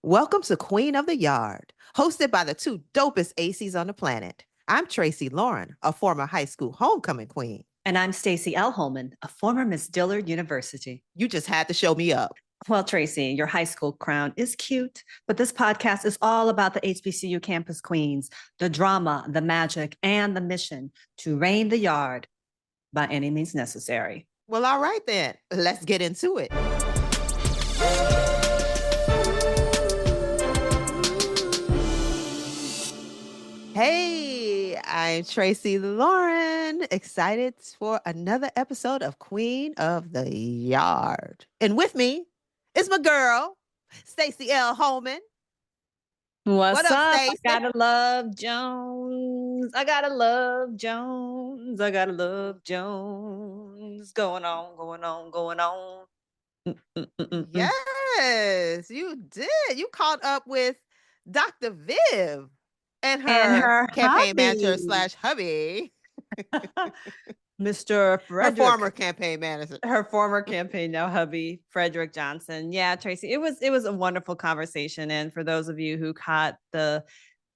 Welcome to Queen of the Yard, hosted by the two dopest ACs on the planet. I'm Tracy Lauren, a former high school homecoming queen. And I'm Stacey L. Holman, a former Miss Dillard University. You just had to show me up. Well, Tracy, your high school crown is cute, but this podcast is all about the HBCU campus queens, the drama, the magic, and the mission to reign the yard by any means necessary. Well, all right then. Let's get into it. Hey, I'm Tracy Lauren, excited for another episode of Queen of the Yard. And with me is my girl, Stacey L. Holman. What's up? Stacey? I gotta love Jones. I gotta love Jones. I gotta love Jones. Going on, going on, going on. Yes, you did. You caught up with Dr. Viv and her campaign hubby. manager / hubby. Mr. Frederick. Her former campaign manager. Her former campaign, now hubby, Frederick Johnson. Yeah, Tracy, it was a wonderful conversation. And for those of you who caught the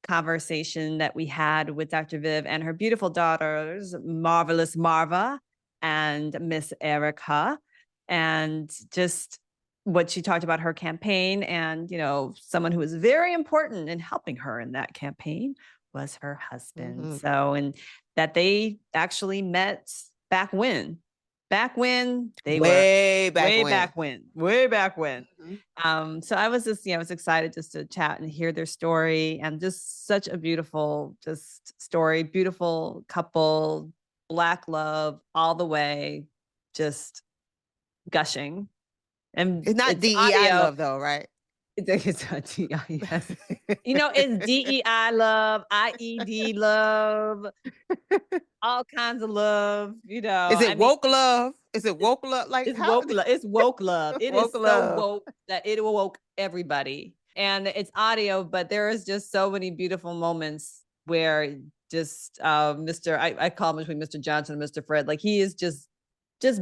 conversation that we had with Dr. Viv and her beautiful daughters, Marvelous Marva and Miss Erika, and just what she talked about her campaign, and someone who was very important in helping her in that campaign was her husband. Mm-hmm. So, and that they actually met back when they way were back when. Mm-hmm. So I was just, I was excited just to chat and hear their story, and just such a beautiful story, beautiful couple, Black love all the way, just gushing. And it's not DEI love though, right? It's not DEI. Yes. It's DEI love, IED love, all kinds of love. Is it woke love? Is it woke love? Like it's woke love. It's woke love. It woke is love. So woke that it will woke everybody. And it's audio, but there is just so many beautiful moments where just I call him between Mr. Johnson and Mr. Fred. Like he is just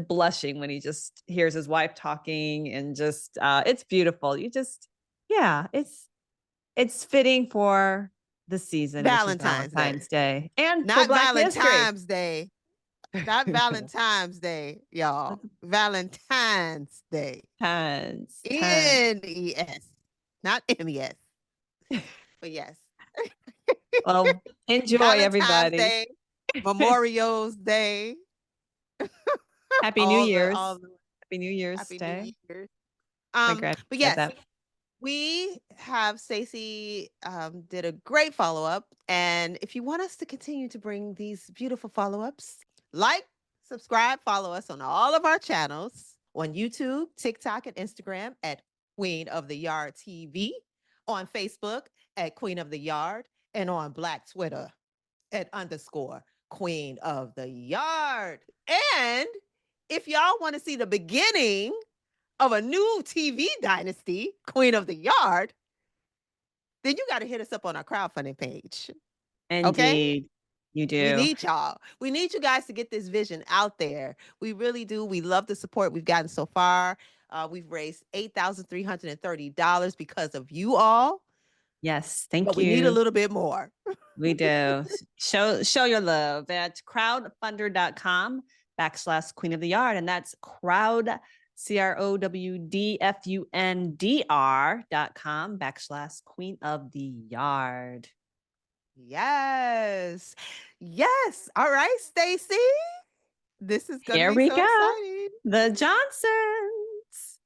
blushing when he just hears his wife talking, and just it's beautiful. It's fitting for the season. Valentine's Day. And not Valentine's Day. Not Valentine's Day, y'all. Valentine's Day. NES. Not MES. But yes. Well, enjoy everybody. Day, Memorial's Day. Happy New Year's. Happy New Year's Day. New Year's. But yes, we have Stacey did a great follow-up. And if you want us to continue to bring these beautiful follow-ups, like, subscribe, follow us on all of our channels on YouTube, TikTok, and Instagram at Queen of the Yard TV, on Facebook at Queen of the Yard, and on Black Twitter at _Queen of the Yard. And if y'all want to see the beginning of a new TV dynasty, Queen of the Yard, then you got to hit us up on our crowdfunding page. Indeed. Okay? You do. We need y'all. We need you guys to get this vision out there. We really do. We love the support we've gotten so far. We've raised $8,330 because of you all. Yes, thank you. We need a little bit more. We do. Show your love at crowdfunder.com/Queen of the Yard. And that's crowd, crowdfundr.com/Queen of the Yard. Yes. Yes. All right, Stacey. This is going to be so exciting. The Johnsons.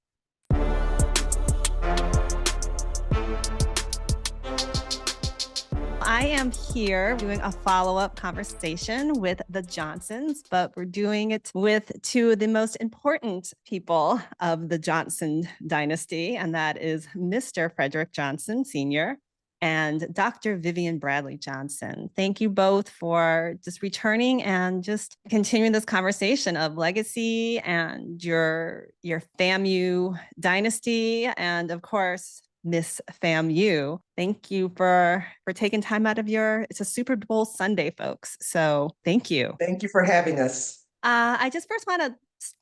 I am here doing a follow-up conversation with the Johnsons, but we're doing it with two of the most important people of the Johnson dynasty, and that is Mr. Frederick Johnson, Sr., and Dr. Vivian Bradley-Johnson. Thank you both for just returning and just continuing this conversation of legacy and your FAMU dynasty, and of course, Miss FAMU. Thank you for taking time out of it's a Super Bowl Sunday, folks. So thank you. Thank you for having us. I just first want to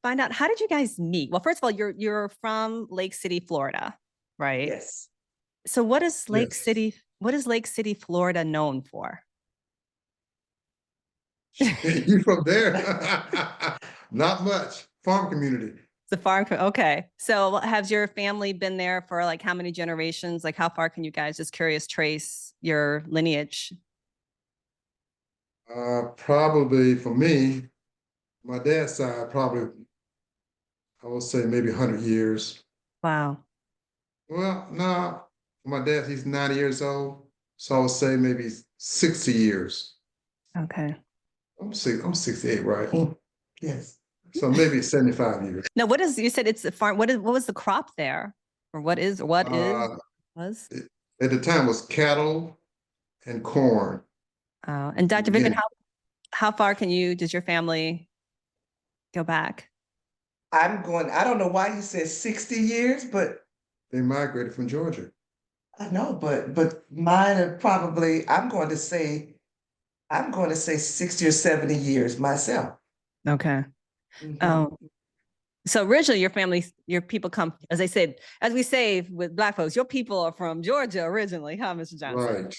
find out, how did you guys meet? Well, first of all, you're from Lake City, Florida, right? Yes. So what is Lake Yes. City? What is Lake City, Florida known for? You from there? Not much. Farm community. The farm. Okay. So has your family been there for like how many generations? Like how far can you guys, just curious, trace your lineage? Probably for me, my dad's side, probably, I would say maybe 100 years. Wow. Well, no, my dad, he's 90 years old. So I would say maybe 60 years. Okay. I'm 68, right? Yes. So maybe 75 years. Now, you said it's a farm. What was the crop there? Or what is, was? At the time was cattle and corn. And Dr. Vivian, Yeah. how far does your family go back? I don't know why you said 60 years, but They migrated from Georgia. I know, but mine are probably, I'm going to say 60 or 70 years myself. Okay. Mhm. So originally your people come, as we say with Black folks, your people are from Georgia originally, huh, Mr. Johnson?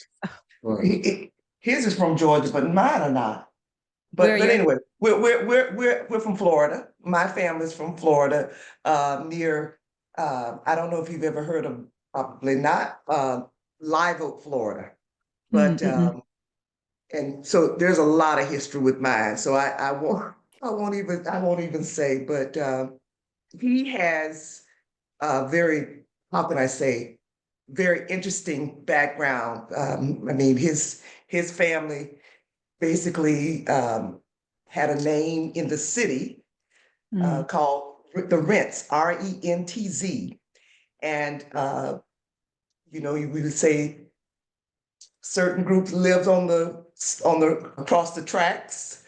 Right. His is from Georgia, but mine are not. But anyway, we're from Florida. My family's from Florida, near I don't know if you've ever heard of, probably not, Live Oak, Florida. But and so there's a lot of history with mine. So I won't even say, but he has a very, how can I say, very interesting background. I mean, his family basically had a name in the city called the Rents, Rentz. And, we would say certain groups lived across the tracks,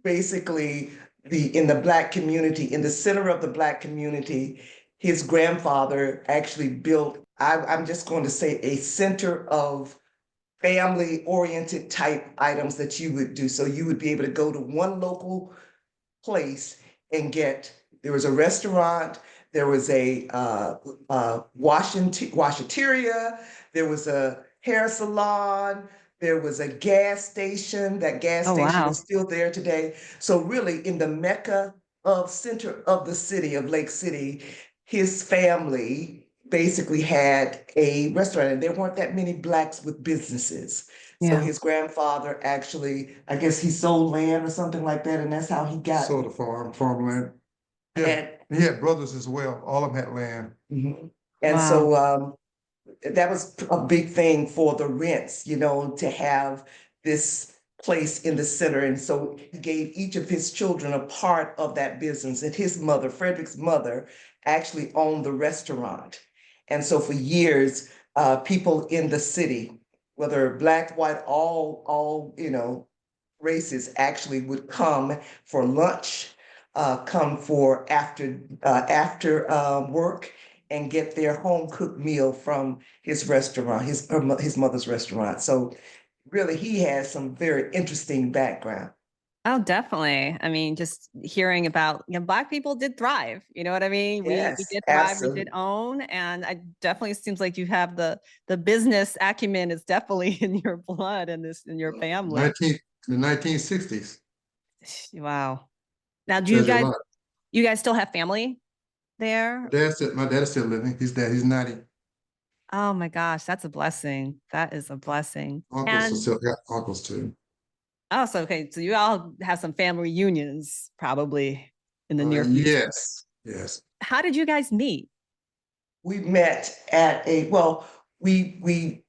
basically in the Black community, in the center of the Black community. His grandfather actually built, I'm just going to say, a center of family-oriented type items that you would do. So you would be able to go to one local place and there was a restaurant, there was a washateria, there was a hair salon, there was a gas station. That gas station is still there today. So really in the Mecca center of the city of Lake City, his family basically had a restaurant, and there weren't that many Blacks with businesses. So his grandfather actually, I guess he sold land or something like that, and that's how he got. Sold a farmland. Yeah, he had brothers as well. All of them had land. Mm-hmm. And so that was a big thing for the Rents, to have this place in the center. And so he gave each of his children a part of that business. And his mother, Frederick's mother, actually owned the restaurant. And so for years, people in the city, whether Black, white, all races, actually would come for lunch, come for after work, and get their home cooked meal from his restaurant, his mother's restaurant. So really, he has some very interesting background. Oh, definitely. I mean, just hearing about, Black people did thrive. You know what I mean? Yes, we did thrive, absolutely. we did own, and I definitely seems like you have the business acumen is definitely in your blood and in your family. The 1960s. Wow. Now, you guys still have family there? My dad is still living. He's 90. Oh my gosh, that's a blessing. That is a blessing. Uncles still got uncles too. Oh, so okay. So you all have some family reunions probably in the near future. Yes. How did you guys meet? We met at we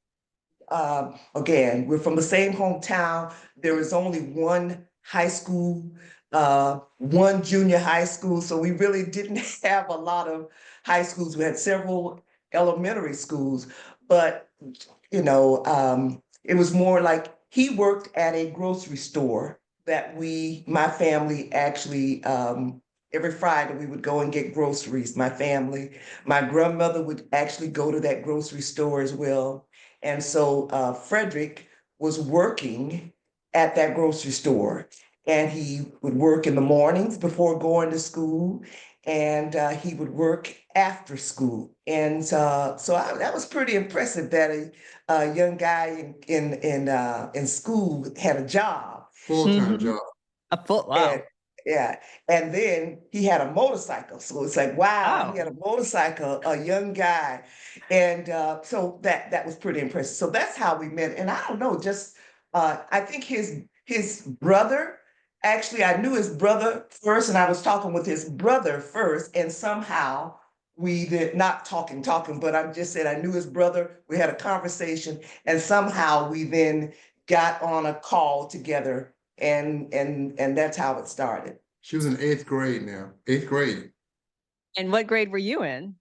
again, we're from the same hometown. There was only one high school, one junior high school. So we really didn't have a lot of high schools. We had several elementary schools, but it was more like he worked at a grocery store that my family actually, every Friday we would go and get groceries. My grandmother would actually go to that grocery store as well. And so Frederick was working at that grocery store, and he would work in the mornings before going to school, and he would work after school. And that was pretty impressive that a young guy in school had a job. Full-time job. A full, wow. And, yeah. And then he had a motorcycle. So it's like, wow, he had a motorcycle, a young guy. And so that was pretty impressive. So that's how we met. And I don't know, just I think his brother, actually, I knew his brother first, and I was talking with his brother first, and somehow we did not talking, but I just said I knew his brother. We had a conversation, and somehow we then got on a call together, and that's how it started. She was in 8th grade now. 8th grade. And what grade were you in?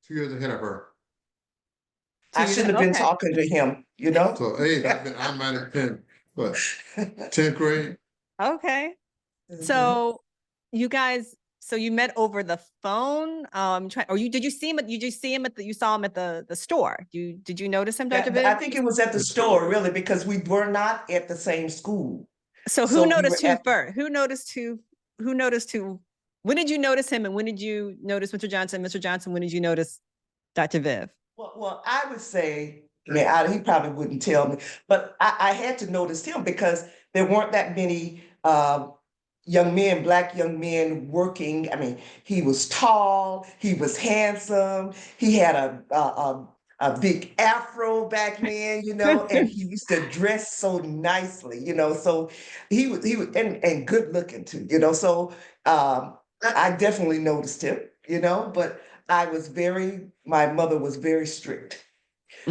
2 years ahead of her. I shouldn't have been talking to him, you know? So 8, I might have been, what, 10th grade? Okay. So you guys, so you met over the phone? Did you see him? You saw him at the store. Did you notice him, Dr. Viv? I think it was at the store, really, because we were not at the same school. So who noticed who first? Who noticed who? Who noticed who? When did you notice him, and when did you notice Mr. Johnson? Mr. Johnson, when did you notice Dr. Viv? Well, I would say, he probably wouldn't tell me, but I had to notice him because there weren't that many young men, Black young men working. I mean, he was tall, he was handsome, he had a big afro back then, you know, and he used to dress so nicely, you know, so he was and good looking too, you know, so I definitely noticed him, you know, but my mother was very strict.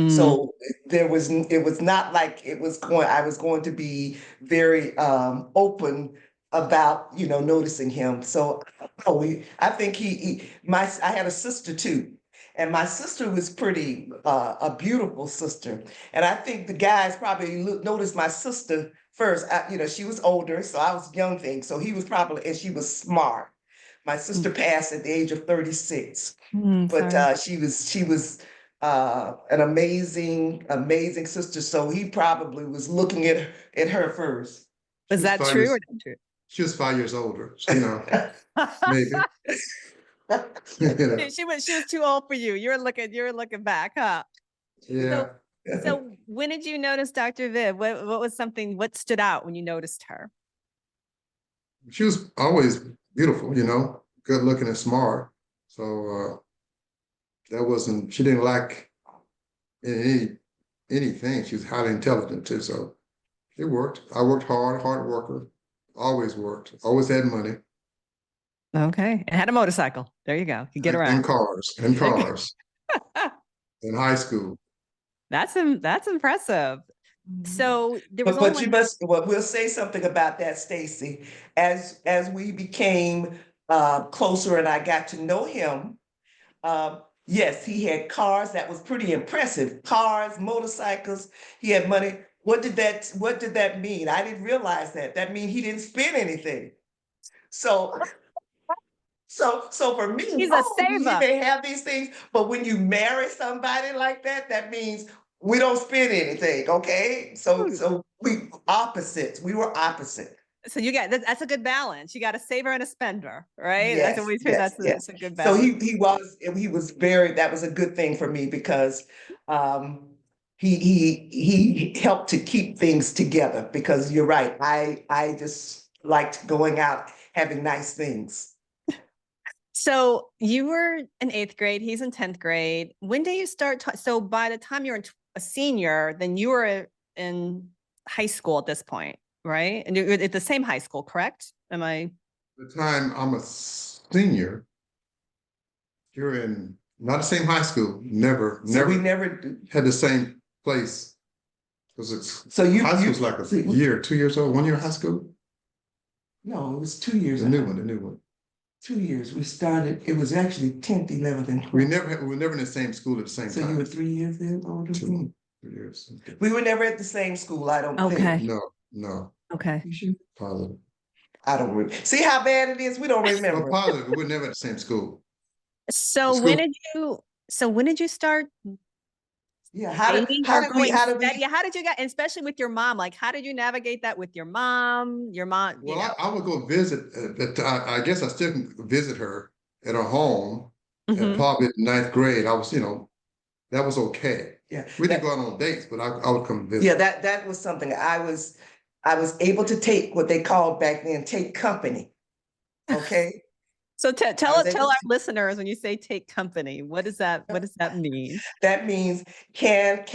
So it was not like I was going to be very open about, noticing him. So I think I had a sister too. And my sister was pretty, a beautiful sister. And I think the guys probably noticed my sister first. She was older, so I was a young thing. So and she was smart. My sister passed at the age of 36, but she was an amazing sister. So he probably was looking at her first. Was that true or not true? She was 5 years older, maybe. She was too old for you. You were looking back, huh? Yeah. So when did you notice Dr. Viv? What stood out when you noticed her? She was always beautiful, good looking and smart. So she didn't lack anything. She was highly intelligent too. So it worked. I worked hard worker, always worked, always had money. Okay. And had a motorcycle. There you go. You get around. And cars. In high school. That's impressive. So there was we'll say something about that, Stacey. As we became closer and I got to know him, yes, he had cars. That was pretty impressive. Cars, motorcycles, he had money. What did that mean? I didn't realize that. That means he didn't spend anything. So for me, he's a saver. He may have these things, but when you marry somebody like that, that means we don't spend anything, okay? So we opposites. We were opposite. So that's a good balance. You got a saver and a spender, right? Yes, that's always that's a good balance. So he was that was a good thing for me because he helped to keep things together, because you're right. I just liked going out, having nice things. So you were in 8th grade, he's in 10th grade. When did you start? So by the time you're a senior, then you were in high school at this point, right? And you're at the same high school, correct? Am I? The time I'm a senior, you're in not the same high school. Never. We never had the same place. Because high school's like a year, 2 years old, 1 year of high school. No, it was 2 years. The new one. 2 years. We started. It was actually 10th, 11th, and 12th. We were never in the same school at the same time. So you were 3 years then, older? 2 years. Okay. We were never at the same school. I don't think. No. Okay. You sure? Positive. I don't remember. See how bad it is? We don't remember. Well, positive. We were never at the same school. So when did you start? Yeah, how did we, how did you get, especially with your mom? Like, how did you navigate that with your mom? Well, I would go visit. I guess I still can visit her at her home. And probably in ninth grade, I was, that was okay. Yeah. We didn't go out on dates, but I would come visit. Yeah, that was something I was able to take what they called back then, take company. Okay. So tell our listeners, when you say take company, what does that mean? That means can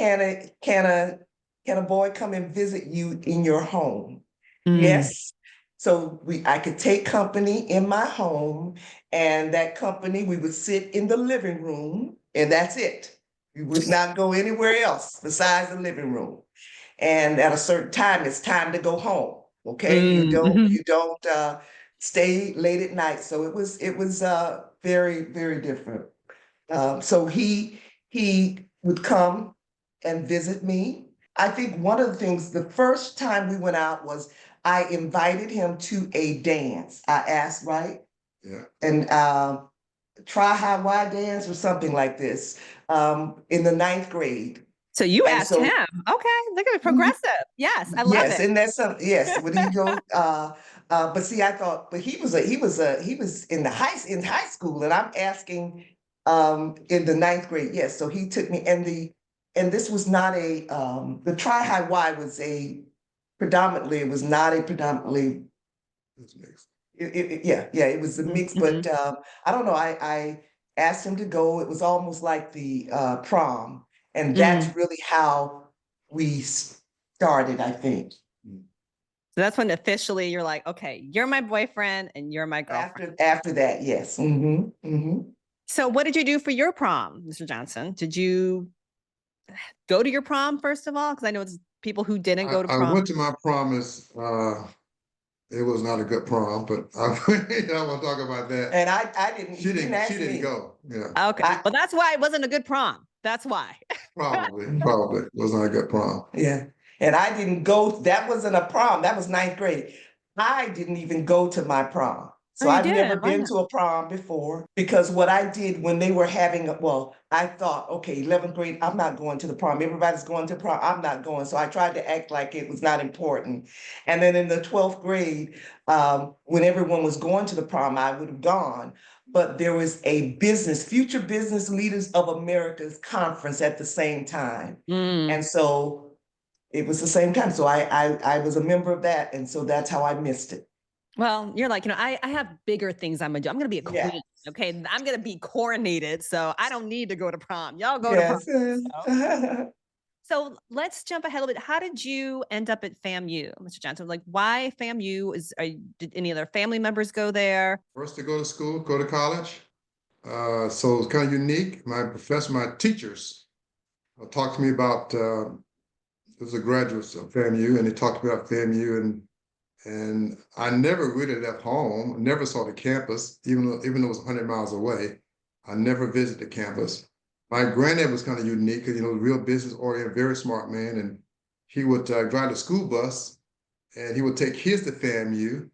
a boy come and visit you in your home? Yes. So I could take company in my home, and that company, we would sit in the living room, and that's it. We would not go anywhere else besides the living room. And at a certain time, it's time to go home. Okay. You don't stay late at night. So it was very, very different. So he would come and visit me. I think one of the things, the first time we went out was I invited him to a dance. I asked, right? Yeah. And Tri-High dance or something like this in the ninth grade. So you asked him. Okay, look at it, progressive. Yes, I love it. Yes, and that's yes. When he go, but see, I thought, but he was in high school, and I'm asking in the ninth grade. Yes, so he took me, and this was not the Tri-High was it was not a predominantly. It's mixed. It was a mix, but I don't know. I asked him to go. It was almost like the prom. And that's really how we started, I think. So that's when officially you're like, okay, you're my boyfriend and you're my girlfriend. After that, yes. So what did you do for your prom, Mr. Johnson? Did you go to your prom, first of all? Because I know it's people who didn't go to prom. I went to my prom. It was not a good prom, but I won't talk about that. And I didn't. She didn't go. Yeah. Okay. Well, that's why it wasn't a good prom. That's why. Probably it was not a good prom. Yeah. And I didn't go. That wasn't a prom. That was ninth grade. I didn't even go to my prom. So I've never been to a prom before, because what I did when they were having, I thought, okay, 11th grade, I'm not going to the prom. Everybody's going to prom. I'm not going. So I tried to act like it was not important. And then in the 12th grade, when everyone was going to the prom, I would have gone. But there was a Future Business Leaders of America's conference at the same time. And so it was the same time. So I was a member of that. And so that's how I missed it. Well, you're like, I have bigger things I'm gonna do. I'm gonna be a queen. Okay. I'm gonna be coronated. So I don't need to go to prom. Y'all go to prom. So let's jump ahead a little bit. How did you end up at FAMU, Mr. Johnson? Like, why FAMU? Did any other family members go there? First to go to school, go to college. So it's kind of unique. My teachers talked to me about, there was a graduate of FAMU, and they talked to me about FAMU, and I never really left home, never saw the campus, even though it was 100 miles away. I never visited the campus. My granddad was kind of unique, because, real business-oriented, very smart man, and he would drive the school bus, and he would take his to FAMU,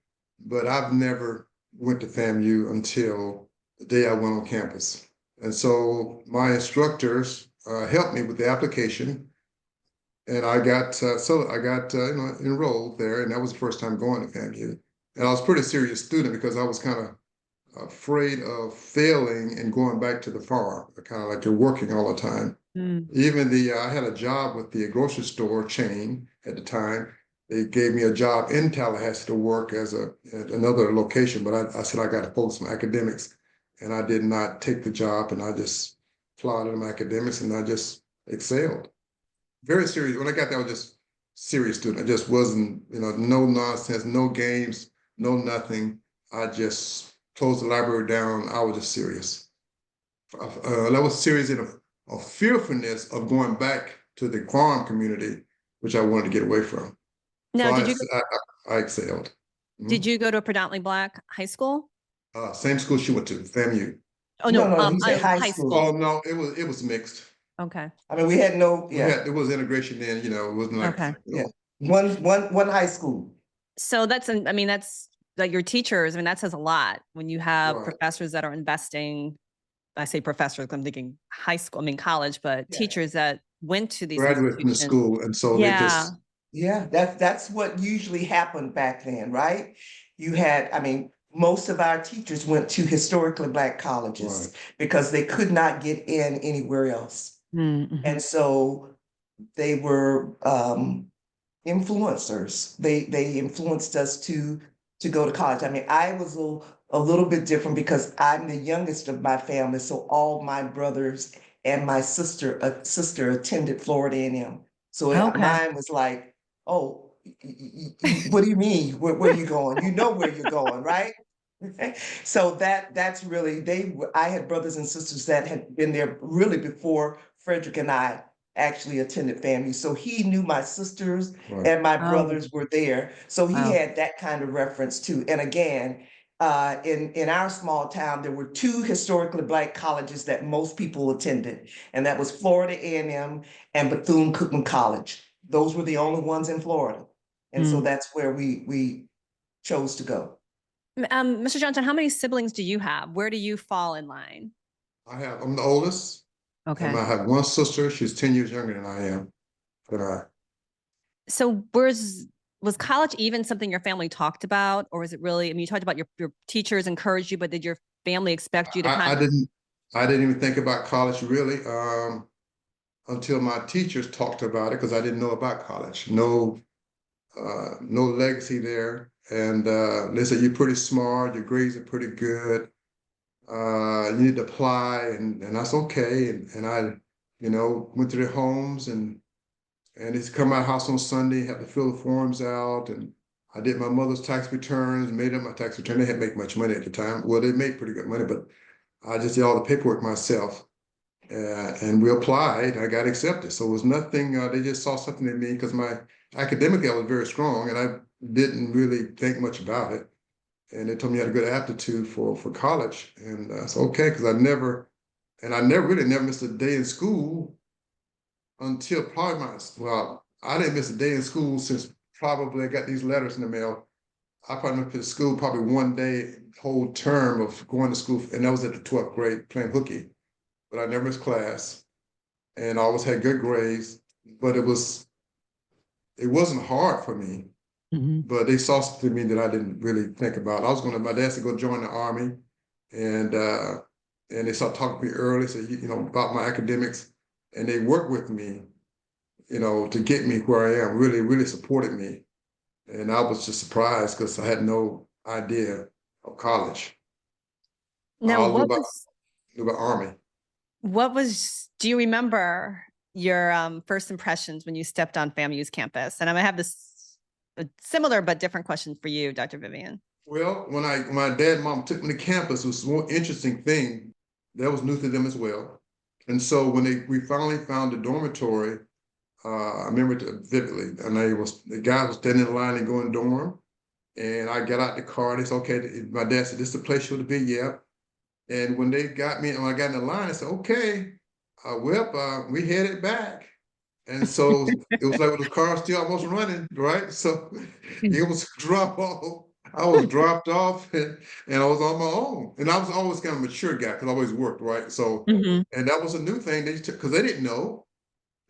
but I've never went to FAMU until the day I went on campus. And so my instructors helped me with the application, and I got enrolled there, and that was the first time going to FAMU. And I was a pretty serious student, because I was kind of afraid of failing and going back to the farm. Kind of like you're working all the time. Even I had a job with the grocery store chain at the time. They gave me a job in Tallahassee to work at another location, but I said I got to focus on academics, and I did not take the job, and I just plotted on academics, and I just excelled. Very serious. When I got there, I was just serious student. I just wasn't, no nonsense, no games, no nothing. I just closed the library down. I was just serious. I was serious in a fearfulness of going back to the farm community, which I wanted to get away from. Now, so I excelled. Did you go to a predominantly Black high school? Same school she went to, FAMU. Oh no, high school. Oh no, it was mixed. Okay. I mean, we had no. Yeah, it was integration then. It wasn't like one high school. So that's like your teachers. I mean, that says a lot when you have professors that are investing. I say professors, I'm thinking high school, college, but teachers that went to these graduates from the school, and so they just that's what usually happened back then, right? You had, most of our teachers went to historically Black colleges because they could not get in anywhere else. And so they were influencers. They influenced us to go to college. I mean, I was a little bit different because I'm the youngest of my family. So all my brothers and my sister attended Florida A&M. So mine was like, oh, what do you mean? Where are you going? You know where you're going, right? So that's really, I had brothers and sisters that had been there really before Frederick and I actually attended FAMU. So he knew my sisters and my brothers were there. So he had that kind of reference too. And again, in our small town, there were 2 historically Black colleges that most people attended, and that was Florida A&M and Bethune-Cookman College. Those were the only ones in Florida. And so that's where we chose to go. Mr. Johnson, how many siblings do you have? Where do you fall in line? I'm the oldest. Okay. And I have one sister. She's 10 years younger than I am. So was college even something your family talked about? Or was it really, I mean, you talked about your teachers encouraged you, but did your family expect you to I didn't even think about college really until my teachers talked about it, because I didn't know about college. No legacy there. And they said, you're pretty smart, your grades are pretty good. You need to apply, and that's okay. And I, went to their homes and it's come my house on Sunday, had to fill the forms out, and I did my mother's tax returns, made up my tax return. They didn't make much money at the time. Well, they made pretty good money, but I just did all the paperwork myself. And we applied, I got accepted. So it was nothing, they just saw something in me because my academically I was very strong and I didn't really think much about it. And they told me I had a good aptitude for college. And it's okay, because I never missed a day in school until probably I didn't miss a day in school since probably I got these letters in the mail. I probably went to school probably one day, whole term of going to school, and that was at the 12th grade playing hooky. But I never missed class, and I always had good grades. But it wasn't hard for me. But they saw something in me that I didn't really think about. My dad said go join the Army, and they started talking to me early, so about my academics, and they worked with me, to get me where I am. Really, really supported me, and I was just surprised because I had no idea of college. Now, about Army. Do you remember your first impressions when you stepped on FAMU's campus? And I'm gonna have a similar but different question for you, Dr. Vivian. Well, when my dad and mom took me to campus, it was a more interesting thing. That was new to them as well. And so when we finally found the dormitory, I remember it vividly. And the guy was standing in line and going dorm. And I got out the car and it's okay. My dad said, this is the place you want to be? Yeah. And when they got me, and when I got in the line, I said, okay, we headed back. And so it was like with the car still almost running, right? So it was drop off. I was dropped off and I was on my own. And I was always kind of a mature guy because I always worked, right? So, and that was a new thing because they didn't know.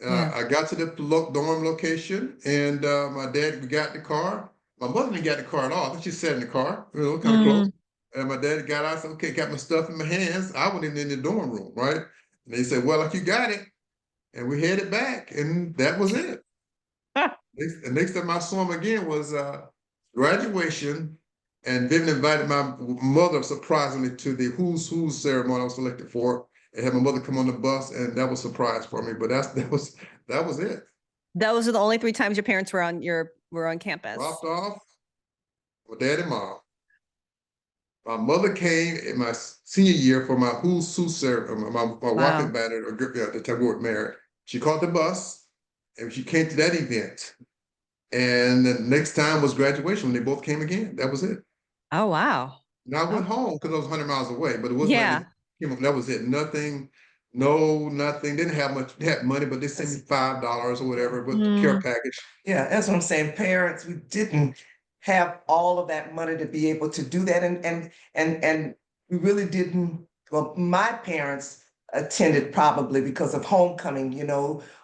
I got to the dorm location and we got in the car. My mother didn't get in the car at all. I think she sat in the car, kind of close. And my dad got out, I said, okay, got my stuff in my hands. I went in the dorm room, right? And they said, well, like you got it. And we headed back, and that was it. The next time I saw him again was graduation, and Vivian invited my mother surprisingly to the who's who ceremony I was selected for, and had my mother come on the bus, and that was a surprise for me. But that was it. Those are the only 3 times your parents were on campus. Dropped off with dad and mom. My mother came in my senior year for my who's who ceremony, my walking banner, at the time we were married. She caught the bus and she came to that event. And the next time was graduation when they both came again. That was it. Oh, wow. And I went home because I was 100 miles away, but it wasn't like that was it. Nothing. Didn't have much, they had money, but they sent me $5 or whatever with the care package. Yeah, that's what I'm saying. Parents, we didn't have all of that money to be able to do that. And we really didn't, well, my parents attended probably because of homecoming,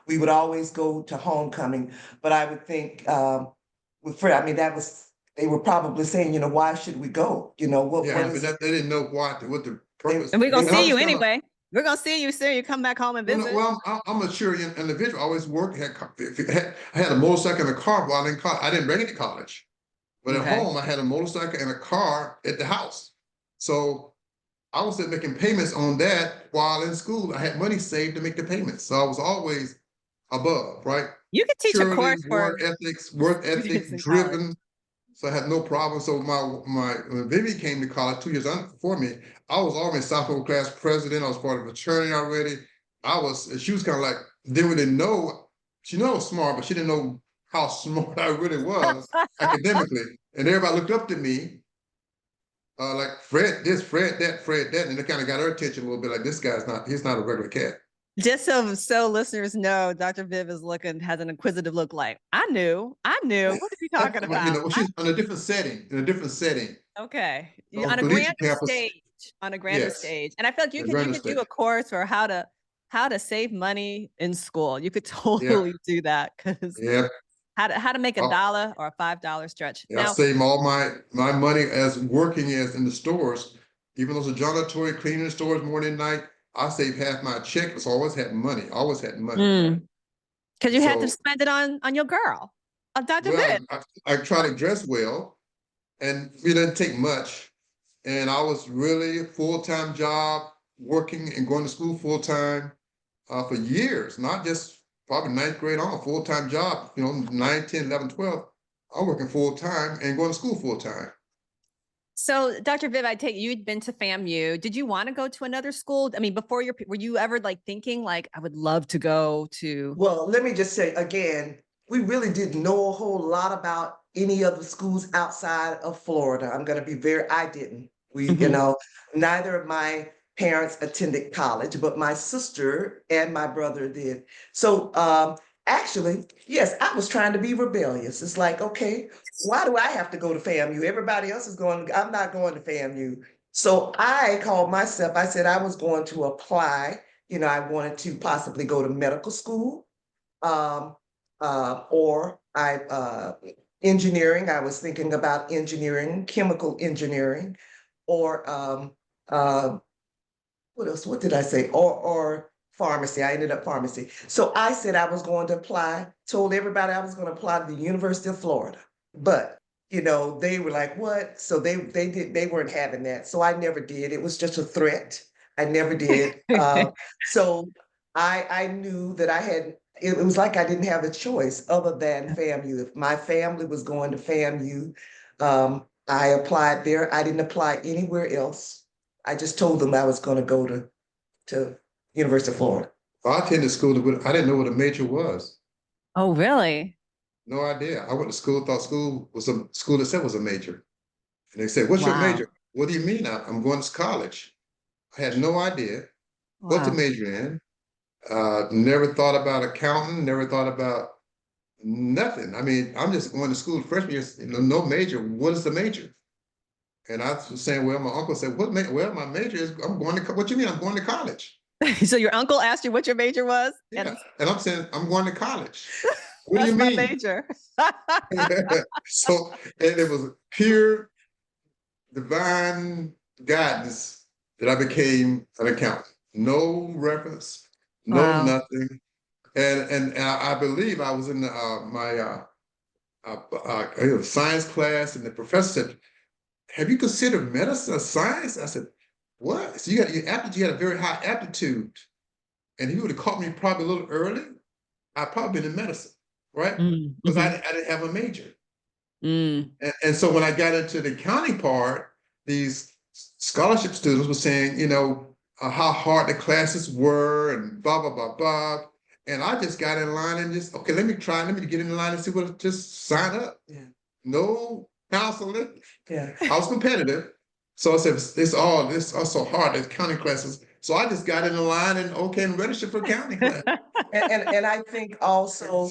we would always go to homecoming, but I would think with Fred, I mean, that was they were probably saying, why should we go? What Yeah, is but they didn't know what the purpose. And we're gonna And I see was you kinda anyway. We're gonna see you soon. You come back home and visit. well, I'm a mature individual. I always worked. I had a motorcycle and a car while in college. I didn't bring it to college, but at Okay. home I had a motorcycle and a car at the house. So I was still making payments on that while in school. I had money saved to make the payments, so I was always above, right? You could teach a Purely course for work students ethic in college. driven. So I had no problem. So when Vivian came to college 2 years before me, I was already sophomore class president. I was part of a fraternity already. She was kind of like, didn't know, she knew I was smart, but she didn't know how smart I really was academically. And everybody looked up to me, like Fred this, Fred that, Fred that. And it kind of got her attention a little bit, like he's not a regular cat. Just so listeners know, Dr. Viv has an inquisitive look like, I knew. What are you talking about? She's in a different setting. Okay. On On a collegiate grander campus. stage. On a grander Yes. stage. And I feel like you A could grander do a stage. course for how to save money in school. You could totally do that, because Yeah. how to make $1 or a $5 stretch. Yeah, I Now, save all my money as working as in the stores, even though it's a janitorial cleaning the stores morning and night. I save half my check. It's always had money. Always had money. because you had to So, spend it on your girl, Dr. well, Viv. I try to dress well, and it didn't take much. And I was really a full-time job, working and going to school full-time for years, not just probably ninth grade on, a full-time job, 9, 10, 11, 12. I'm working full-time and going to school full-time. So, Dr. Viv, I take you'd been to FAMU. Did you want to go to another school? I mean, before were you ever like thinking like, I would love to go to? Well, let me just say again, we really didn't know a whole lot about any of the schools outside of Florida. I didn't. Neither of my parents attended college, but my sister and my brother did. So actually, yes, I was trying to be rebellious. It's like, okay, why do I have to go to FAMU? Everybody else is going, I'm not going to FAMU. So I called myself, I said I was going to apply. I wanted to possibly go to medical school, or engineering. I was thinking about engineering, chemical engineering, or what else? What did I say? Or pharmacy. I ended up pharmacy. So I said I was going to apply, told everybody I was going to apply to the University of Florida. But they were like, what? So they weren't having that. So I never did. It was just a threat. I never did. So I knew that it was like I didn't have a choice other than FAMU. If my family was going to FAMU, I applied there. I didn't apply anywhere else. I just told them I was going to go to University of Florida. I attended school, I didn't know what a major was. Oh, really? No idea. I went to school, thought school itself was a major. And they said, what's your major? What do you mean? I'm going to college. I had no idea what to major in. Never thought about accounting, never thought about nothing. I mean, I'm just going to school freshman year, no major. What is the major? And I was saying, well, my uncle said, well, my major is, what you mean? I'm going to college. So your uncle asked you what your major was? Yeah. And I'm saying, I'm going to college. What do you my mean? Major. So, and it was pure divine guidance that I became an accountant. No reference, no nothing. And I believe I was in my science class, and the professor said, have you considered medicine or science? I said, what? So you had a very high aptitude. And he would have caught me probably a little early. I'd probably been in medicine, right? Because I didn't have a major. And so when I got into the accounting part, these scholarship students were saying, how hard the classes were and blah, blah, blah, blah. And I just got in line and just, okay, let me get in line and see what, just sign up. Yeah. No counseling. Yeah. I was competitive. So I said, it's all so hard, the accounting classes. So I just got in the line and registered for accounting class. and I think also,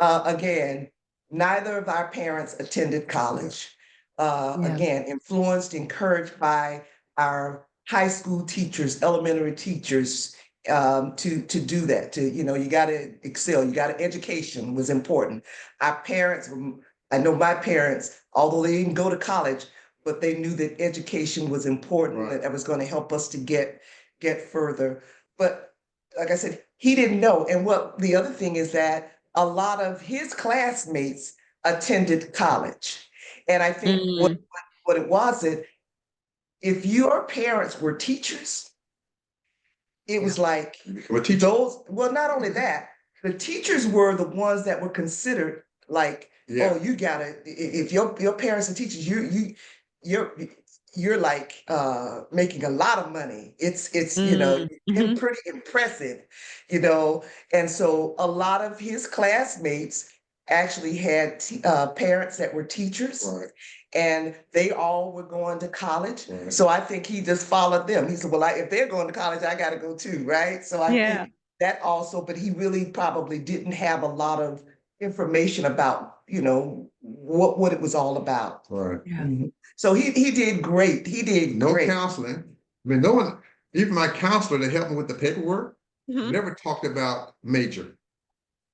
again, neither of our parents attended college. Again, influenced, encouraged by our high school teachers, elementary teachers, to do that. You got to excel. Education was important. Our parents I know my parents, although they didn't go to college, but they knew that education was important, that was going to help us to get further. But like I said, he didn't know. And what the other thing is that a lot of his classmates attended college. And I think what it was, that if your parents were teachers, it was like those, well, not only that, the teachers were the ones that were considered like, oh, you gotta, if your parents are teachers, you're like making a lot of money. It's you know, pretty impressive, you know. And so a lot of his classmates actually had parents that were teachers, and they all were going to college. So I think he just followed them. He said, well, if they're going to college, I got to go too, right? So I think that also, but he really probably didn't have a lot of information about, you know, what it was all about. Right. So he did great. He did great. No counseling. I mean, no one, even my counselor that helped me with the paperwork, never talked about major.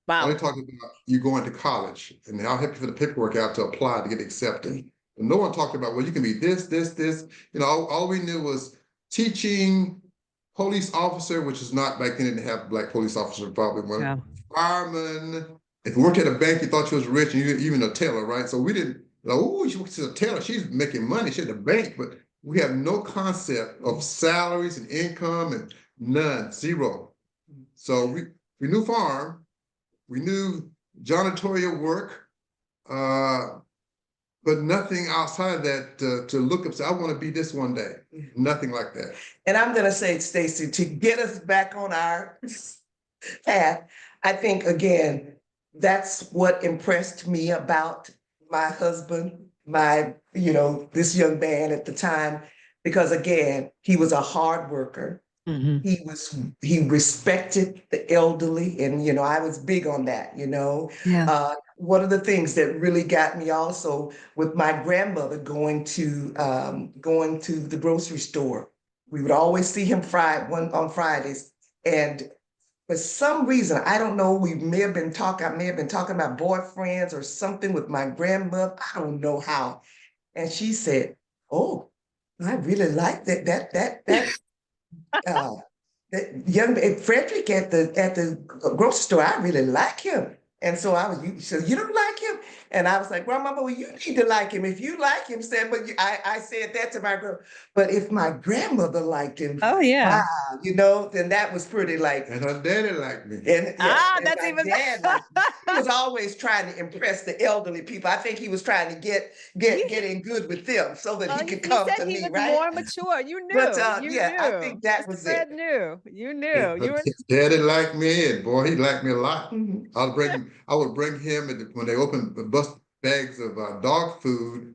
Wow. Only talked about you going to college, and I'll help you for the paperwork out to apply to get accepted. And no one talked about, well, you can be this. You know, all we knew was teaching, police officer, which is not, back then didn't have black police officers, probably one. Fireman. If you worked at a bank, you thought you was rich, and you even a teller, right? So we didn't, like, oh, she's a teller, she's making money, she's at the bank, but we have no concept of salaries and income, and none, zero. So we knew farm, we knew janitorial work, but nothing outside of that to look up, say, I want to be this one day. Nothing like that. And I'm going to say, Stacey, to get us back on our path, I think, again, that's what impressed me about my husband, you know, this young man at the time, because again, he was a hard worker. He respected the elderly, and you know, I was big on that, you know. One of the things that really got me also with my grandmother going to the grocery store, we would always see him on Fridays, and for some reason, I don't know, I may have been talking about boyfriends or something with my grandmother. I don't know how. And she said, oh, I really like that young Frederick at the grocery store. I really like him. And so she said, you don't like him? And I was like, Grandma, well, you need to like him. If you like him, I said that to my girl. But if my grandmother liked him, wow, you know, then that was pretty like. And her daddy liked me. And that's even better. He was always trying to impress the elderly people. I think he was trying to get in good with them so that he could come to me, he was right? more mature. You knew. But you yeah, knew. I think that was Fred it. knew. You knew. You were. His daddy liked me, and boy, he liked me a lot. I would bring him, when they opened the bus bags of dog food,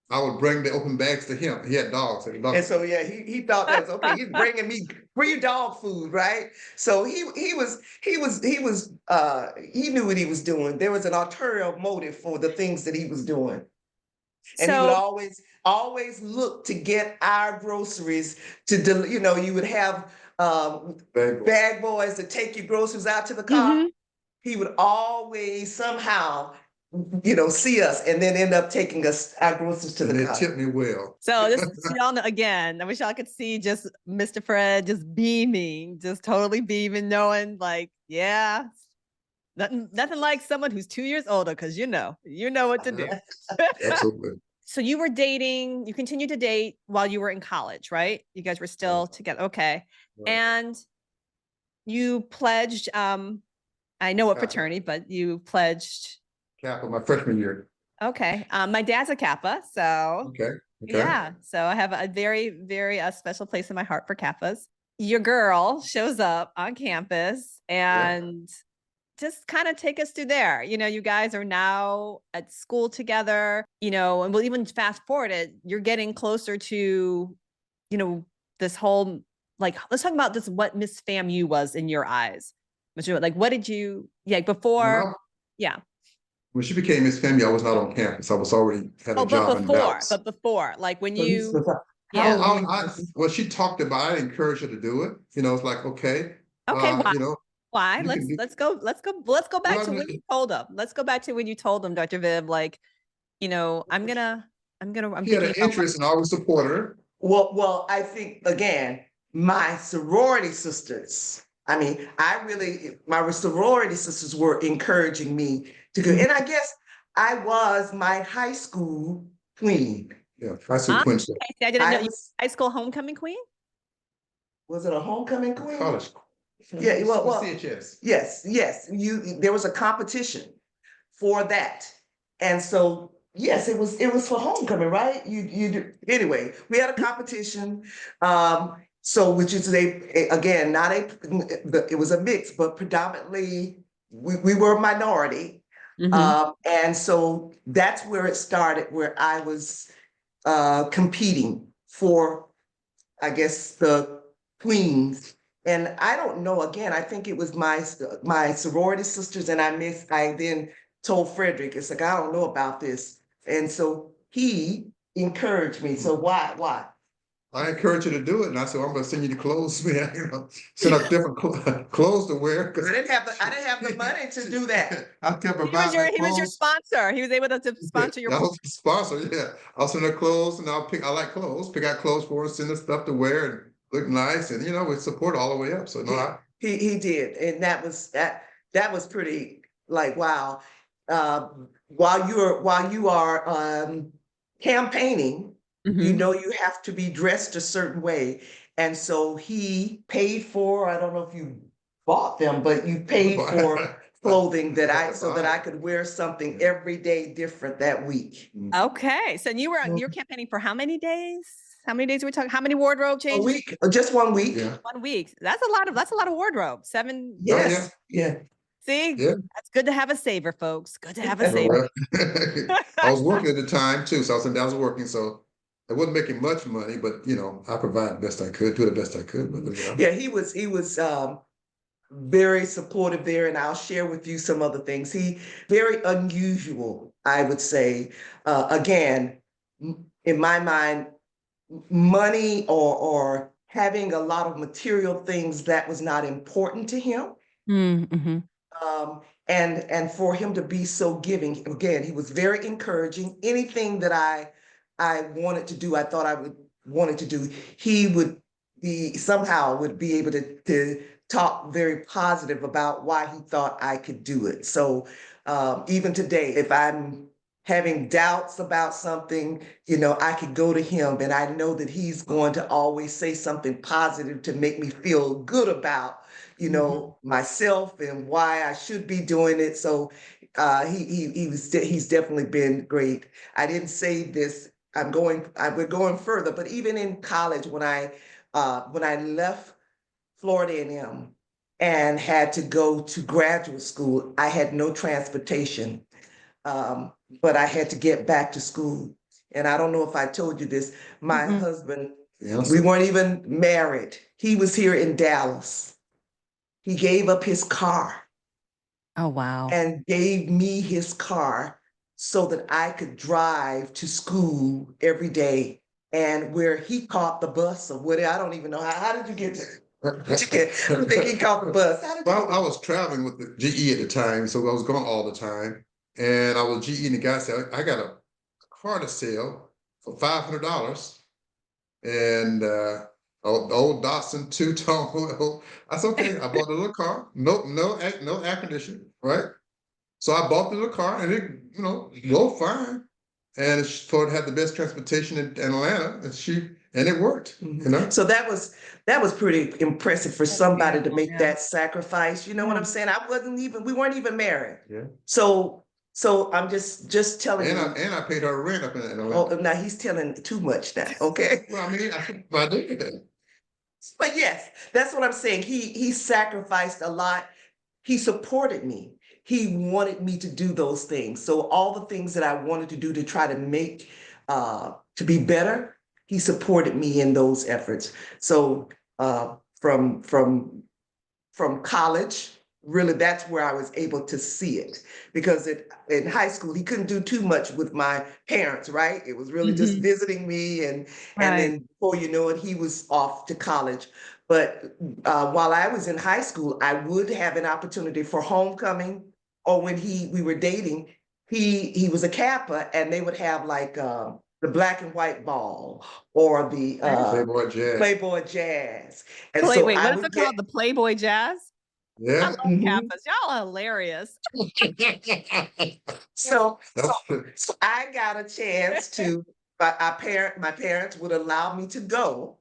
I would bring the open bags to him. He had dogs. And so yeah, he thought that was okay. He's bringing me free dog food, right? So he knew what he was doing. There was an ulterior motive for the things that he was doing. And he would always look to get our groceries to, you know, you would have bag boys to take your groceries out to the car. He would always somehow, you know, see us and then end up taking us our groceries to the car. They tipped me well. So just y'all know, again, I wish y'all could see just Mr. Fred just beaming, just totally beaming, knowing like, yeah, nothing like someone who's 2 years older, because you know what to do. Absolutely. So you continued to date while you were in college, right? You guys were still together. Okay. Right. And you pledged, I know what fraternity, but you pledged. Kappa, my freshman year. Okay. My dad's a Kappa, so. Okay. Yeah. So I have a very, very special place in my heart for Kappas. Your girl shows up on campus and just kind of take us through there. You know, you guys are now at school together, you know, and we'll even fast forward it. You're getting closer to, you know, this whole, like, let's talk about just what Miss FAMU was in your eyes. Like, what did you, before? When she became Miss FAMU, I was not on campus. I was already had a job in Dallas. But before, like when you, well, she talked about it. I encouraged her to do it. You know, it's like, okay. Why? You know, Why? Let's go back to when you told them. Let's go back to when you told them, Dr. Viv, like, you know, I'm he had thinking an interest and always supported her. Well, I think again, my sorority sisters. I mean, my sorority sisters were encouraging me to go, and I guess I was my high school queen. Yeah, high school queen. I didn't know you were high school homecoming queen. Was it a homecoming queen? College. Yeah, well, CHS. Yes. There was a competition for that, and so yes, it was for homecoming, right? Anyway. We had a competition, so which is again not it was a mix, but predominantly we were a minority, and so that's where it started, where I was competing for, I guess, the queens. And I don't know, again, I think it was my sorority sisters, and I then told Frederick, it's like, I don't know about this. And so he encouraged me. So why? I encouraged you to do it, and I said, well, I'm going to send you the clothes, man. You know, send out different clothes to wear. I didn't have the money to do that. I kept He was your sponsor. He was able to sponsor your. I was the sponsor. Yeah, I'll send her clothes, and I like clothes. Pick out clothes for her, send her stuff to wear, and look nice, and we support all the way up. So no, he did, and that was pretty, like, wow. While you are campaigning, you have to be dressed a certain way, and so he paid for. I don't know if you bought them, but you paid for clothing that I could wear something every day different that week. Okay, so you're campaigning for how many days? How many days are we talking? How many wardrobe changes? A week, just 1 week. Yeah. 1 week. That's a lot of wardrobe. 7. Yes. Yeah. See, that's good to have a saver, folks. Good to have a saver. I was working at the time too, so I was working, so I wasn't making much money, but I provided the best I could, do the best I could. But, Yeah, he was very supportive there, and I'll share with you some other things. He very unusual, I would say. Again, in my mind, money or having a lot of material things, that was not important to him. Mm-hmm. And for him to be so giving, again, he was very encouraging. Anything that I wanted to do, I thought I wanted to do, he would be able to talk very positive about why he thought I could do it. So even today, if I'm having doubts about something, I could go to him, and I know that he's going to always say something positive to make me feel good about, myself and why I should be doing it. So he's definitely been great. I didn't say this. We're going further, but even in college, when I left Florida A&M and had to go to graduate school, I had no transportation. But I had to get back to school. And I don't know if I told you this, my husband, we weren't even married. He was here in Dallas. He gave up his car. Oh, wow. And gave me his car so that I could drive to school every day. And where he caught the bus or what, I don't even know. How did you get there? I think he caught the bus. Well, I was traveling with the GE at the time, so I was going all the time. And I was GE, and the guy said, I got a car to sell for $500. And old Datsun two-tone. I said, okay, I bought a little car, no air conditioning, right? So I bought the little car, and it, drove fine. And Ford had the best transportation in Atlanta, and it worked. So that was pretty impressive for somebody to make that sacrifice. You know what I'm saying? We weren't even married. Yeah. So I'm just telling you. And I paid her rent up in Atlanta. Oh, now he's telling too much now. Okay. Well, I mean, I did that. But yes, that's what I'm saying. He sacrificed a lot. He supported me. He wanted me to do those things. So all the things that I wanted to do to try to make to be better, he supported me in those efforts. So from college, really, that's where I was able to see it, because in high school, he couldn't do too much with my parents, right? It was really just visiting me, and then before you know it, he was off to college. But while I was in high school, I would have an opportunity for homecoming, or when we were dating, he was a Kappa, and they would have like the black and white ball or the Playboy Jazz. And wait, so what is it called? The Playboy Jazz? Yeah. I love Kappas. Y'all are hilarious. So I got a chance to, my parents would allow me to go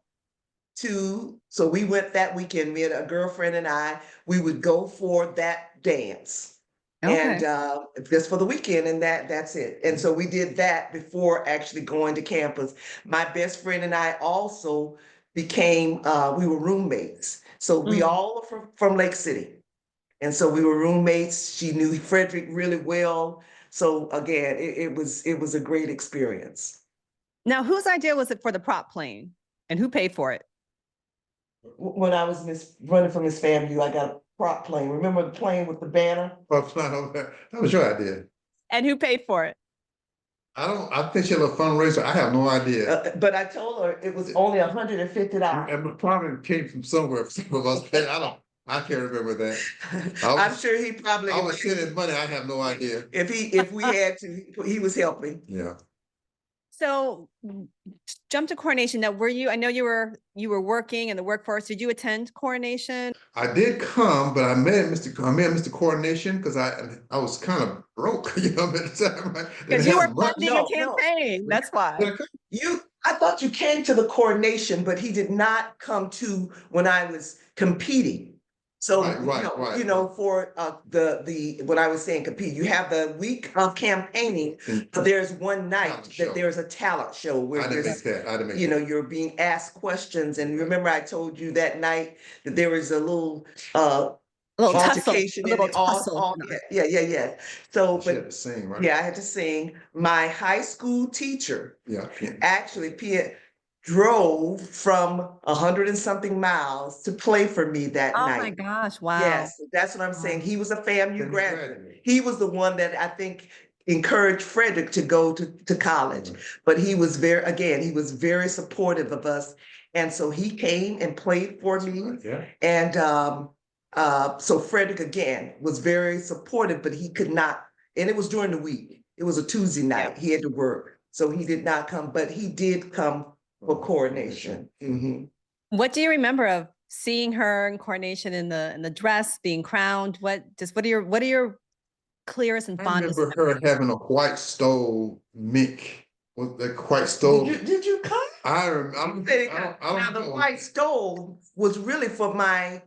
to, so we went that weekend, me and a girlfriend and we would go for that dance. And just for the weekend, and that's it. And so we did that before actually going to campus. My best friend and I also became, we were roommates. So we all are from Lake City. And so we were roommates. She knew Frederick really well. So again, it was a great experience. Now, whose idea was it for the prop plane, and who paid for it? When I was running for Miss FAMU, I got a prop plane. Remember the plane with the banner? That was your idea. And who paid for it? I think she had a fundraiser. I have no idea. But I told her it was only $150. And the problem came from somewhere. Some of us paid. I can't remember that. I'm sure he probably. I was sending money. I have no idea. If we had to, he was helping. Yeah. So jump to coronation. Now, I know you were working in the workforce. Did you attend coronation? I did come, but I met Mr. Coronation because I was kind of broke, at the time. Right? Because you were funding a campaign. That's why. I thought you came to the coronation, but he did not come to when I was competing. So, for what I was saying, compete, you have the week of campaigning, but there's one night that there's a talent show where you're being asked questions. And remember, I told you that night that there was a little altercation. Tussle. Yeah. So, but had to sing, right? Yeah, I had to sing. My high school teacher, actually, drove from 100 and something miles to play for me that night. Oh my gosh, wow. Yes, that's what I'm saying. He was a FAMU graduate. He was the one that I think encouraged Frederick to go to college. But he was very supportive of us. And so he came and played for me. And so Frederick, again, was very supportive, but he could not, and it was during the week. It was a Tuesday night. He had to work. So he did not come, but he did come for coronation. What do you remember of seeing her in coronation in the dress, being crowned? What are your clearest and fondest? I remember her having a white stole mink. With the white stole. Did you come? I don't know. The white stole was really for my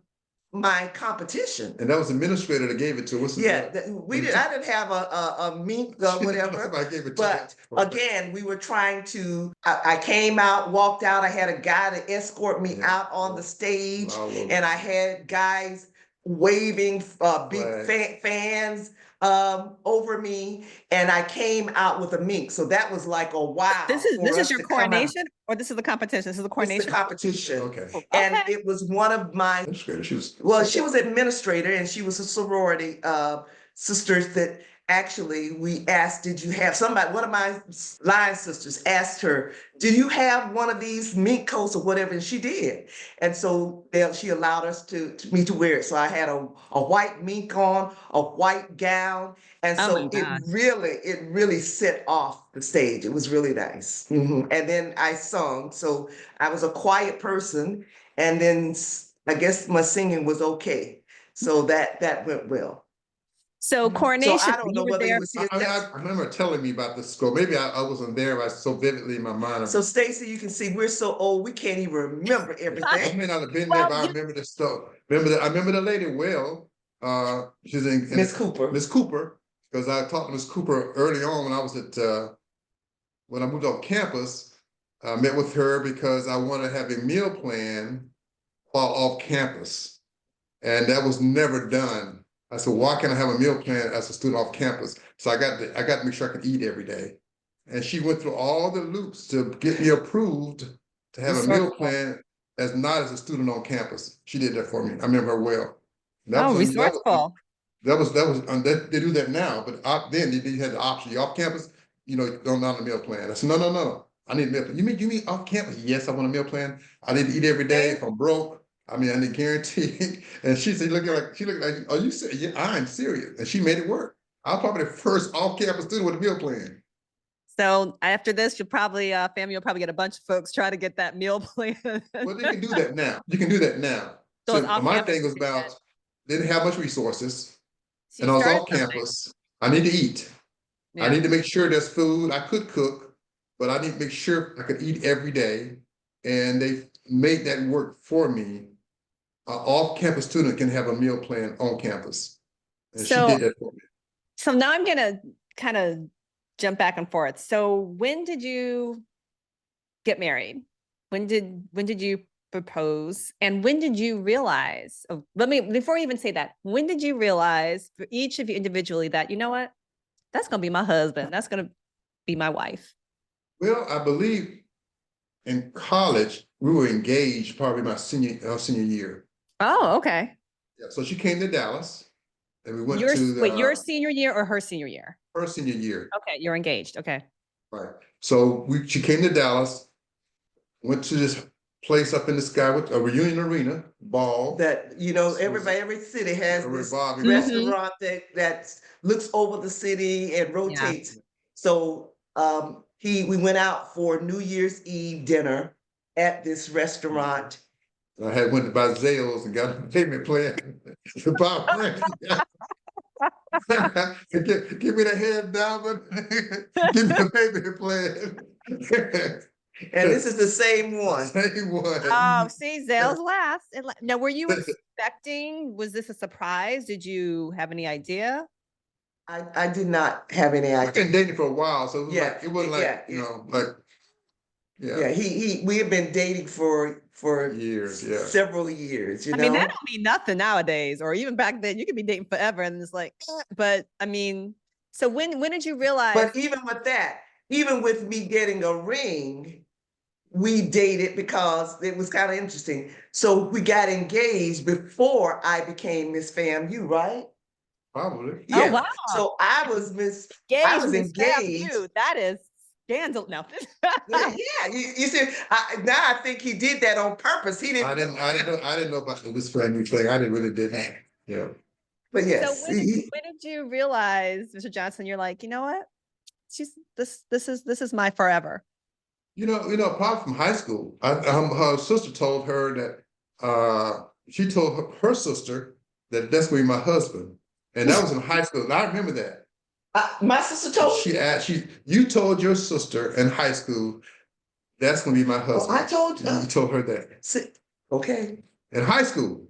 competition. And that was the administrator that gave it to us. I didn't have a mink or whatever. I gave it to but again, we were trying to, I came out, walked out. I had a guy to escort me out on the stage, and I had guys waving big fans over me, and I came out with a mink. So that was like a wow. This is your coronation, or this is the competition? This is the coronation. This is the competition. Okay. And it was one of my she was administrator, and she was a sorority sisters that actually we asked, did you have somebody, one of my line sisters asked her, do you have one of these mink coats or whatever? And she did. And so she allowed us me to wear it. So I had a white mink on, a white gown. And so it really set off the stage. It was really nice. And then I sung. So I was a quiet person. And then I guess my singing was okay. So that went well. So coronation. So I don't know whether he was here. I remember telling me about this school. Maybe I wasn't there. I was so vividly in my mind. So Stacey, you can see we're so old we can't even remember everything. I may not have been there, but I remember the stuff. I remember the lady well. She's in Miss Cooper. Miss Cooper, because I talked to Miss Cooper early on when I was when I moved off campus. I met with her because I wanted to have a meal plan while off campus, and that was never done. I said, why can't I have a meal plan as a student off campus? So I got to make sure I could eat every day. And she went through all the loops to get me approved to have a meal plan as a student on campus. She did that for me. I remember her well. Resourceful. They do that now, but then they had the option. You off campus, don't on a meal plan. I said, no. I need a meal plan. You mean off campus? Yes, I want a meal plan. I need to eat every day. If I'm broke, I need guarantee. And she said, she looked like, are you serious? Yeah, I'm serious. And she made it work. I was probably the first off-campus student with a meal plan. So after this, you'll probably, FAMU will probably get a bunch of folks try to get that meal plan. Well, they can do that now. You can do that now. So my thing was about, they didn't have much resources. So and I was off campus. I need to eat. Yeah. I need to make sure there's food. I could cook, but I need to make sure I could eat every day. And they made that work for me. An off-campus student can have a meal plan on campus. And she did that for me. So now I'm going to kind of jump back and forth. So when did you get married? When did you propose? And when did you realize, before we even say that, when did you realize for each of you individually that, you know what, that's going to be my husband. That's going to be my wife? Well, I believe in college, we were engaged probably my senior year. Oh, okay. Yeah, so she came to Dallas. And we went to your senior year or her senior year? Her senior year. Okay, you're engaged. Okay. Right. So she came to Dallas, went to this place up in the sky with a reunion arena ball. That every city has this restaurant that looks over the city and rotates. Yeah. So we went out for New Year's Eve dinner at this restaurant. I had went to buy Zales and got a payment plan. Give me the head down, give me the payment plan. And this is the same one. Same one. Oh, see, Zales last. Now, were you expecting? Was this a surprise? Did you have any idea? I did not have any idea. I've been dating for a while, so it wasn't we had been dating for years, several years. That don't mean nothing nowadays, or even back then. You could be dating forever, and it's like, but so when did you realize? But even with that, even with me getting a ring, we dated because it was kind of interesting. So we got engaged before I became Miss FAMU, right? Probably. Yeah. Oh, wow. So I was engaged. That is scandal. No. You see, now I think he did that on purpose. He didn't. I didn't know about the Miss FAMU thing. I really didn't. Yeah. But yes. So when did you realize, Mr. Johnson? You're like, you know what? This is my forever. Apart from high school, her sister told her that she told her sister that that's going to be my husband, and that was in high school. And I remember that. My sister told you told your sister in high school that's going to be my husband. I told her. You told her that. Okay. In high school.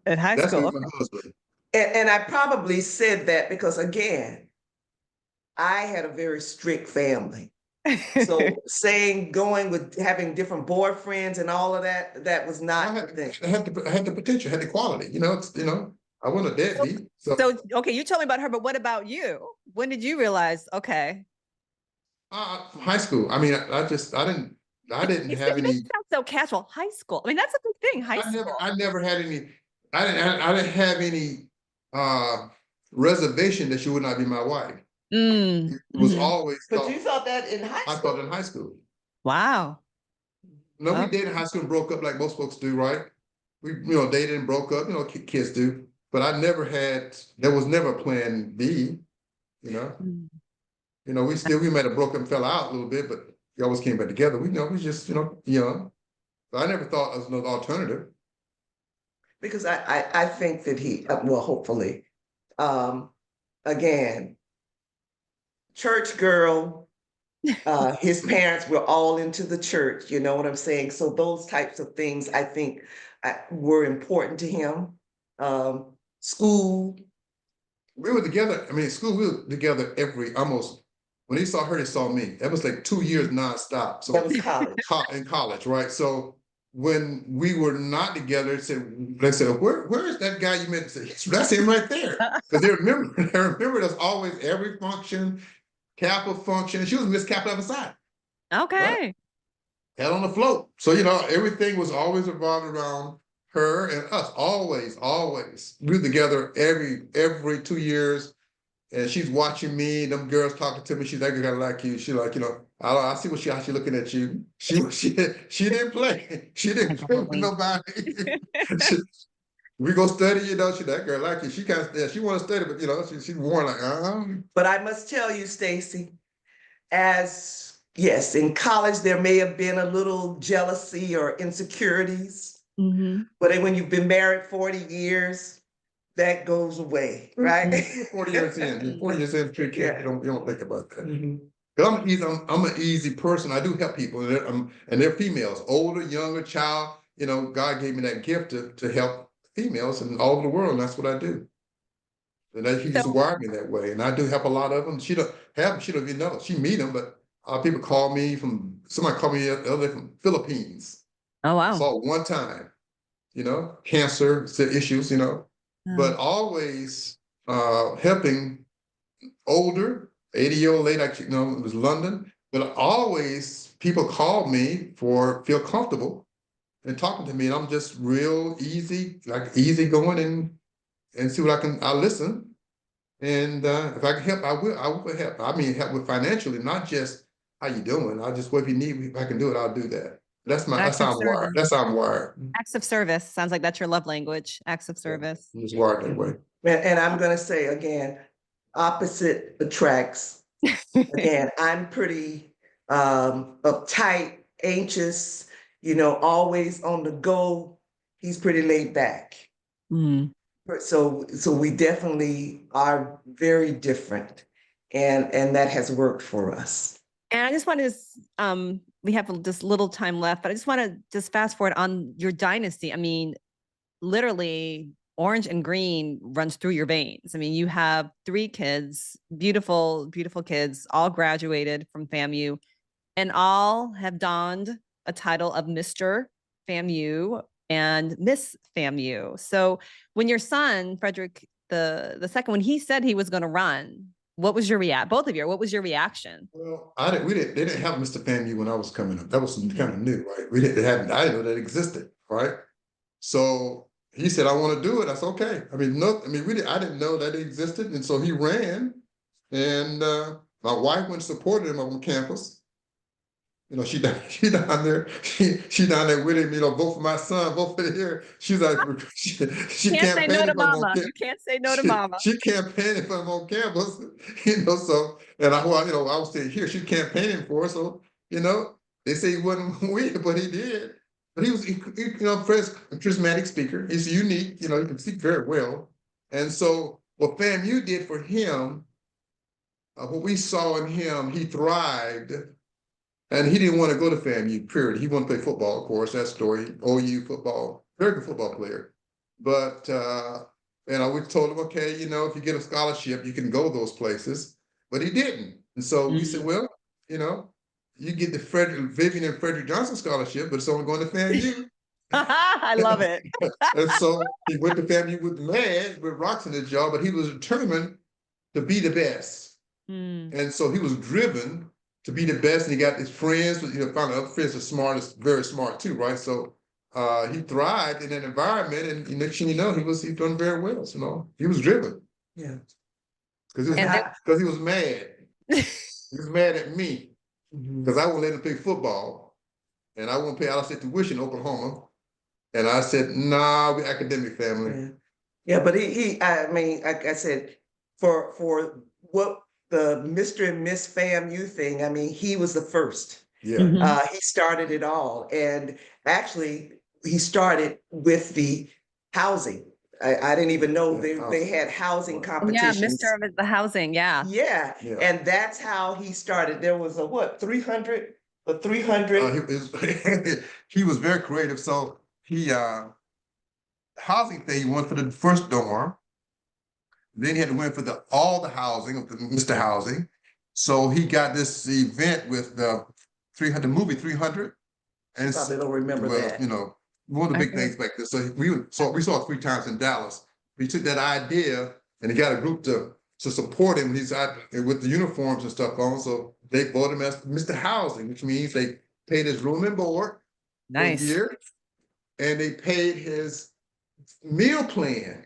In high that's school. That's going to be my husband. And I probably said that because again, I had a very strict family. So going with having different boyfriends and all of that was not the thing. I had the potential, had the quality, I wasn't a deadbeat. So okay, you told me about her, but what about you? When did you realize, okay? High school. I didn't have any. That sounds so casual. High school. That's a big thing. High school. I never had any, I didn't have any reservation that she would not be my wife. It was always. But you thought that in high school? I thought in high school. Wow. No, we dated in high school and broke up like most folks do, right? We, dated and broke up, kids do. But there was never plan B, we might have broke up and fell out a little bit, but we always came back together. We just, young. So I never thought there was no alternative. Because I think that hopefully, again, church girl, his parents were all into the church, you know what I'm saying? So those types of things I think were important to him. School. We were together, school, we were together almost, when he saw her, he saw me. That was like 2 years nonstop. So that was college. In college, right? So when we were not together, they said, where is that guy you met? That's him right there. Because they remembered us always, every function, Kappa function. And she was Miss Kappa of the side. Okay. Right? Head on the float. So, everything was always revolving around her and us, always, always. We're together every 2 years, and she's watching me. Them girls talking to me. She's like, "I gotta like you." She like, I see how she looking at you. She didn't play. She didn't play with nobody. We go study, she that girl like you. She kind of, she want to study, but she's more like, But I must tell you, Stacey, yes, in college there may have been a little jealousy or insecurities, but then when you've been married 40 years, that goes away, right? 40 years in, you don't think about that. I'm an easy person. I do help people, and they're females, older, younger, child. God gave me that gift to help females in all over the world, and that's what I do. And He just wired me that way, and I do help a lot of them. She don't even know. She meet them, but people call me somebody called me the other day from Philippines. Oh, wow. Saw one time, cancer issues, but always helping older, 80-year-old lady, like, it was London, but always people call me feel comfortable and talking to me, and I'm just real easy going and see what I listen. And if I can help, I will help. I mean, help with financially, not just how you doing. I just, what if you need me, if I can do it, I'll do that. That's how I'm wired. That's how I'm wired. Acts of service. Sounds like that's your love language. Acts of service. I'm just wired that way. And I'm going to say again, opposite attracts. Again, I'm pretty uptight, anxious, always on the go. He's pretty laid back. So we definitely are very different, and that has worked for us. And I just want to, we have just little time left, but I just want to just fast forward on your dynasty. I mean, literally orange and green runs through your veins. I mean, you have 3 kids, beautiful, beautiful kids, all graduated from FAMU, and all have donned a title of Mr. FAMU and Miss FAMU. So when your son, Frederick, the second, when he said he was going to run, what was your both of you, what was your reaction? Well, they didn't have Mr. FAMU when I was coming up. That was kind of new, right? I didn't know that existed, right? So he said, "I want to do it." I said, "Okay." I mean, I didn't know that it existed. And so he ran, and my wife went and supported him on campus. She down there. She down there with him. Both of my son, both of here. She's like, she can't say no to mama. You can't say no to mama. She campaigning for him on campus. So, and I was sitting here. She campaigning for us. So, they say he wouldn't win, but he did. But he was, charismatic speaker. He's unique. He can speak very well. And so, what FAMU did for him, what we saw in him, he thrived. And he didn't want to go to FAMU, period. He wanted to play football, of course, that story, OU football, very good football player. But, we told him, okay, if you get a scholarship, you can go those places. But he didn't. And so we said, well, you get the Vivian and Frederick Johnson scholarship, but it's only going to FAMU. I love it. And so he went to FAMU with rocks in his jaw, but he was determined to be the best. And so he was driven to be the best, and he got his friends, found other friends are smart, very smart too, right? So he thrived in that environment, and next thing you know, he's done very well. He was driven. Yeah. Because he was mad. He was mad at me because I wouldn't let him play football, and I wouldn't pay out of tuition in Oklahoma. And I said, "Nah, we're academic family." Yeah, but like I said, for what the Mr. and Miss FAMU thing, he was the first. Yeah. He started it all. And actually, he started with the housing. I didn't even know they had housing competitions. Yeah, Mr. the housing, yeah. Yeah, and that's how he started. There was 300? A 300? He was very creative. So he, housing thing, he went for the first dorm. Then he had to win for all the housing, Mr. Housing. So he got this event with the movie 300. And probably don't remember that. One of the big things back there. So we saw it 3 times in Dallas. He took that idea and he got a group to support him. He's out with the uniforms and stuff on. So they bought him as Mr. Housing, which means they paid his room and board for a year. and they paid his meal plan.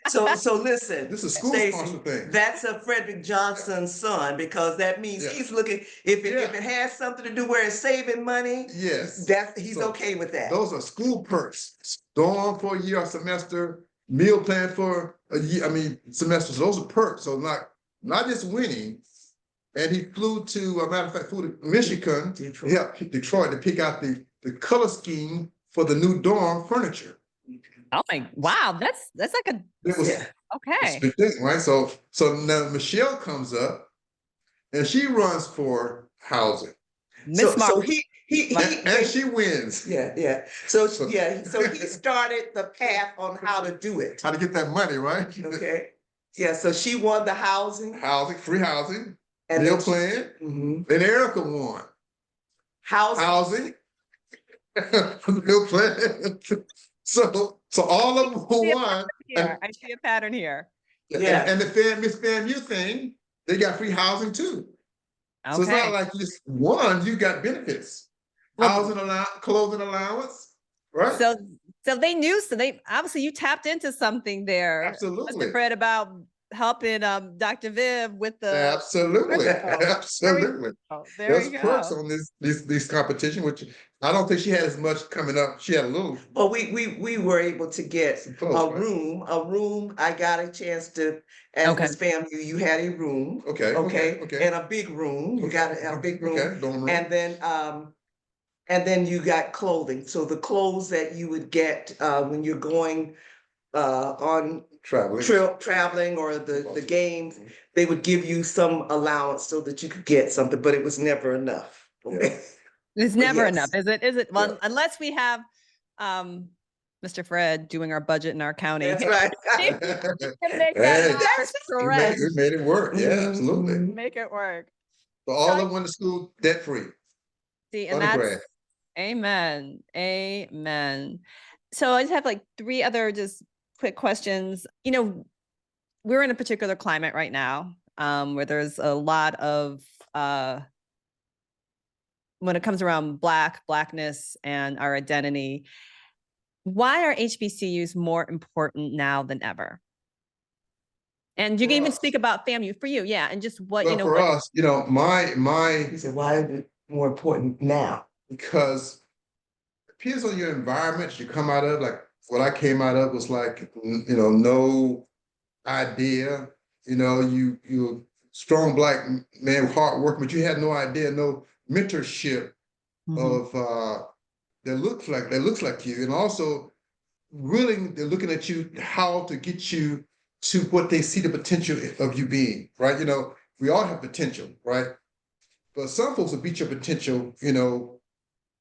So listen, This is a school sponsored thing. That's a Frederick Johnson's son, because that means he's looking, if it has something to do where it's saving money, yes, he's okay with that. Those are school perks. Dorm for a year or semester, meal plan for a year, semesters. Those are perks. So not just winning. And he flew to, a matter of fact, flew to Michigan, Detroit, to pick out the color scheme for the new dorm furniture. Oh my, wow, that's like a, okay. Big thing, right? So now Michelle comes up and she runs for housing. So he and she wins. Yeah. So he started the path on how to do it. How to get that money, right? Okay. Yeah, so she won the housing. Free housing, and meal plan. Then Erika won. Housing. Meal plan. So all of them won. I see a pattern here. Yeah. And the Miss FAMU thing, they got free housing too. Okay. So it's not like you just won, you got benefits. Housing allowance, clothing allowance, right? So they knew, obviously you tapped into something there. Absolutely. Mr. Fred, about helping Dr. Viv with the absolutely. There's perks on this competition, which I don't think she had as much coming up. She had a little. Well, we were able to get a room. I got a chance to, as Miss FAMU, you had a room. Okay. And a big room. You got a big room. And then you got clothing. So the clothes that you would get when you're going on traveling or the games, they would give you some allowance so that you could get something, but it was never enough. Okay? It's never enough, is it? Well, unless we have Mr. Fred doing our budget in our county. That's right. We made it work. Yeah, absolutely. Make it work. So all of them went to school debt free. See, and that's amen. So I just have like 3 other just quick questions. You know, we're in a particular climate right now where there's a lot of when it comes around Blackness and our identity. Why are HBCUs more important now than ever? And you can even speak about FAMU for you, and just what for us, my he said, why is it more important now? Because it depends on your environment you come out of. Like what I came out of was like, no idea. You strong Black man, hard working, but you had no idea, no mentorship of that looks like you, and also really they're looking at you how to get you to what they see the potential of you being, right? We all have potential, right? But some folks will beat your potential,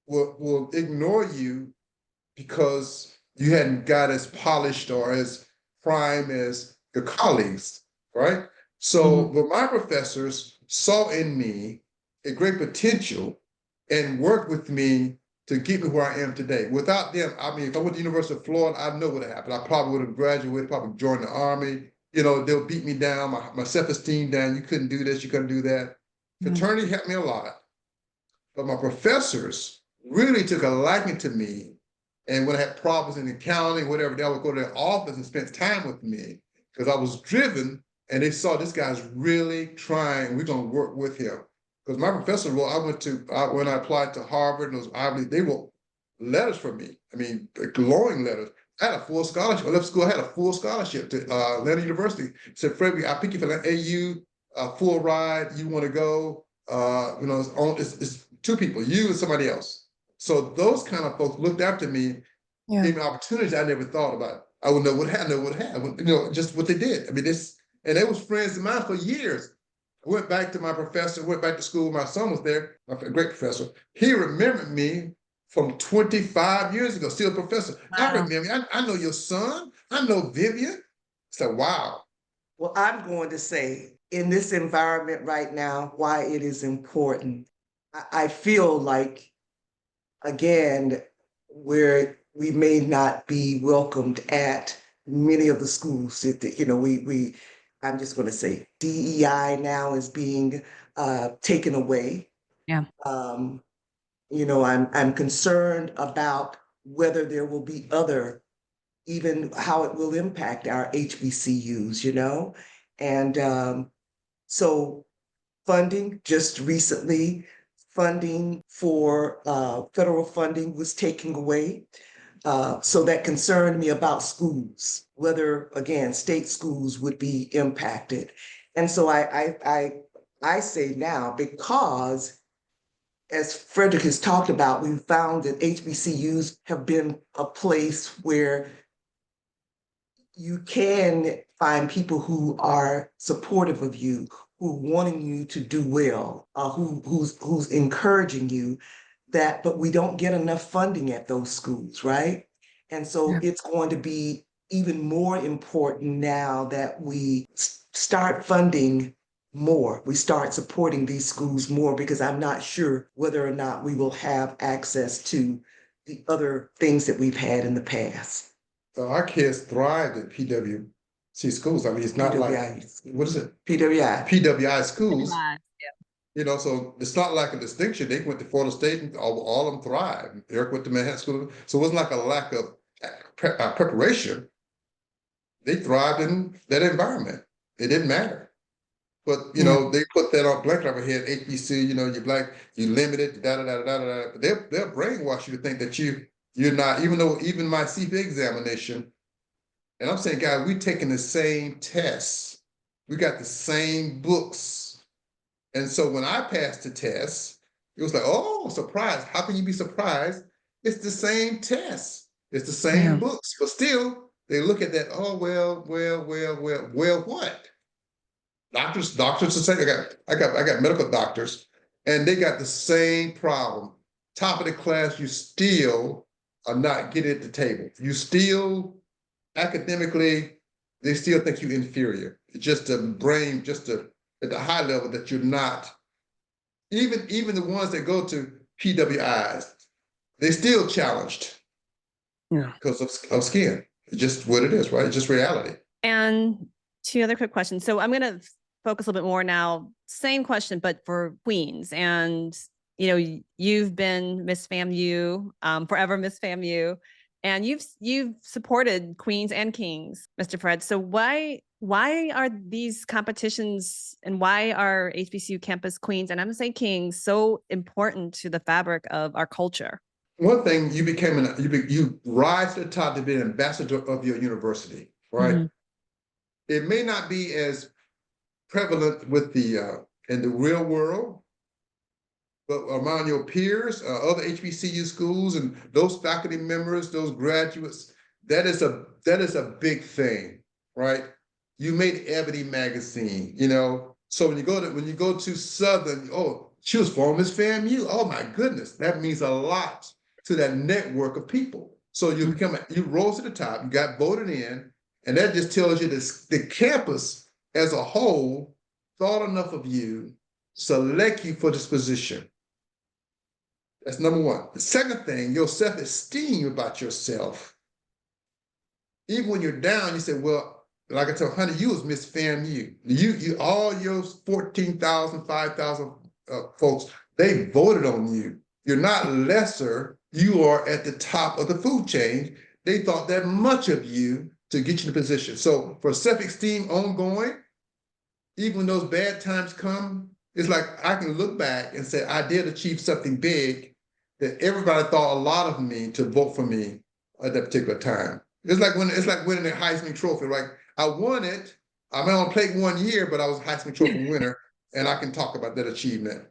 will ignore you because you hadn't got as polished or as prime as your colleagues, right? So, but my professors saw in me a great potential and worked with me to get me where I am today. Without them, if I went to the University of Florida, I know what would have happened. I probably would have graduated, probably joined the Army. They'll beat me down, my self-esteem down. You couldn't do this, you couldn't do that. Fraternity helped me a lot. But my professors really took a liking to me. And when I had problems in accounting, whatever, they would go to their office and spend time with me because I was driven and they saw this guy's really trying. We're going to work with him. Because my professor, when I applied to Harvard, they wrote letters for me. Glowing letters. I had a full scholarship. I left school, I had a full scholarship to Atlanta University. Said, Fred, I pick you for the AU, full ride, you want to go. It's 2 people, you and somebody else. So those kind of folks looked after me, gave me opportunities I never thought about. I would know what happened, just what they did. And they was friends of mine for years. I went back to my professor, went back to school. My son was there, a great professor. He remembered me from 25 years ago, still a professor. Wow. I remember, I know your son. I know Vivian. So, wow. Well, I'm going to say, in this environment right now, why it is important. I feel like, again, where we may not be welcomed at many of the schools, I'm just going to say DEI now is being taken away. Yeah. I'm concerned about whether there will be other, even how it will impact our HBCUs, you know? And so funding, just recently, funding for federal funding was taken away. So that concerned me about schools, whether, again, state schools would be impacted. And so I say now, because as Frederick has talked about, we found that HBCUs have been a place where you can find people who are supportive of you, who are wanting you to do well, who's encouraging you. But we don't get enough funding at those schools, right? And so it's going to be even more important now that we start funding more. We start supporting these schools more, because I'm not sure whether or not we will have access to the other things that we've had in the past. Our kids thrived at PWC schools. I mean, it's not PWI. like, what is it? PWI schools. You know, so it's not like a distinction. They went to Florida State and all of them thrived. Eric went to Manhattan School. So it wasn't like a lack of preparation. They thrived in that environment. It didn't matter. But, you know, they put that on blanket over here at HBC, you know, you're black, you're limited, da-da-da-da-da-da. But they'll brainwash you to think that you're not, even my CPA examination, and I'm saying, guys, we're taking the same tests. We got the same books. And so when I passed the test, it was like, oh, surprise. How can you be surprised? It's the same test. It's the same books. But still, they look at that, oh, well, what? Doctors are saying, I got medical doctors, and they got the same problem. Top of the class, you still are not getting at the table. You still, academically, they still think you're inferior. It's just a brain, at the high level that you're not. Even the ones that go to PWIs, they're still challenged because of skin. It's just what it is, right? It's just reality. And two other quick questions. So I'm going to focus a little bit more now. Same question, but for Queens. And, you know, you've been Miss FAMU, forever Miss FAMU, and you've supported Queens and Kings, Mr. Fred. So why are these competitions, and why are HBCU campus Queens, and I'm gonna say Kings, so important to the fabric of our culture? One thing, you rise to the top to be an ambassador of your university, right? It may not be as prevalent with in the real world, but among your peers, other HBCU schools, and those faculty members, those graduates, that is a big thing, right? You made Ebony magazine, you know. So when you go to Southern, oh, she was from Miss FAMU. Oh my goodness, that means a lot to that network of people. So you rose to the top, you got voted in, and that just tells you the campus as a whole thought enough of you, select you for this position. That's number one. The second thing, your self-esteem about yourself. Even when you're down, you say, well, like I told honey, you was Miss FAMU. You all your 14,000, 5,000 folks, they voted on you. You're not lesser. You are at the top of the food chain. They thought that much of you to get you in a position. So for self-esteem ongoing, even when those bad times come, it's like I can look back and say, I did achieve something big that everybody thought a lot of me to vote for me at that particular time. It's like winning the Heisman Trophy. Like I won it. I may only played 1 year, but I was a Heisman Trophy winner, and I can talk about that achievement.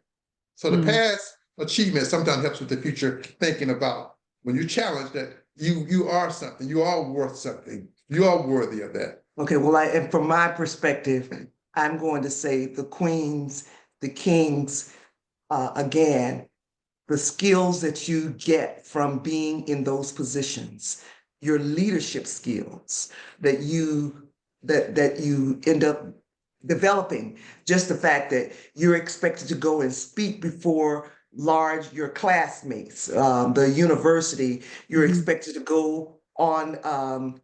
So the past achievement sometimes helps with the future thinking about when you challenge that you are something, you are worth something, you are worthy of that. Okay, well, and from my perspective, I'm going to say the Queens, the Kings, again, the skills that you get from being in those positions, your leadership skills that you end up developing, just the fact that you're expected to go and speak before your classmates, the university, you're expected to go on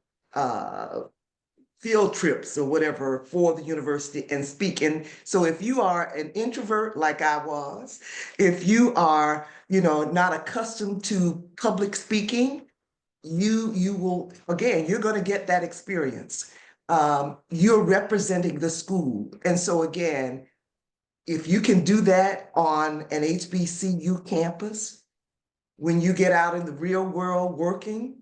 field trips or whatever for the university and speak. And so if you are an introvert like I was, if you are, not accustomed to public speaking, you will, again, you're going to get that experience. You're representing the school. And so again, if you can do that on an HBCU campus, when you get out in the real world working,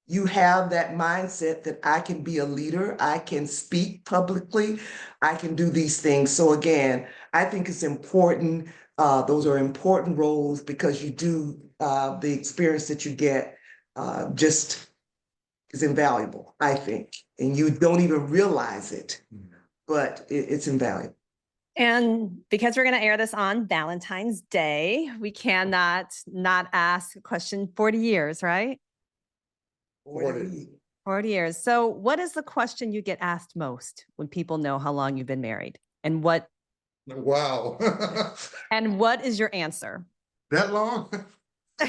you have that mindset that I can be a leader, I can speak publicly, I can do these things. So again, I think it's important. Those are important roles because you do, the experience that you get just is invaluable, I think. And you don't even realize it, but it's invaluable. And because we're going to air this on Valentine's Day, we cannot not ask a question. 40 years, right? 40. 40 years. So what is the question you get asked most when people know how long you've been married? And what? Wow. And what is your answer? That long? Hey,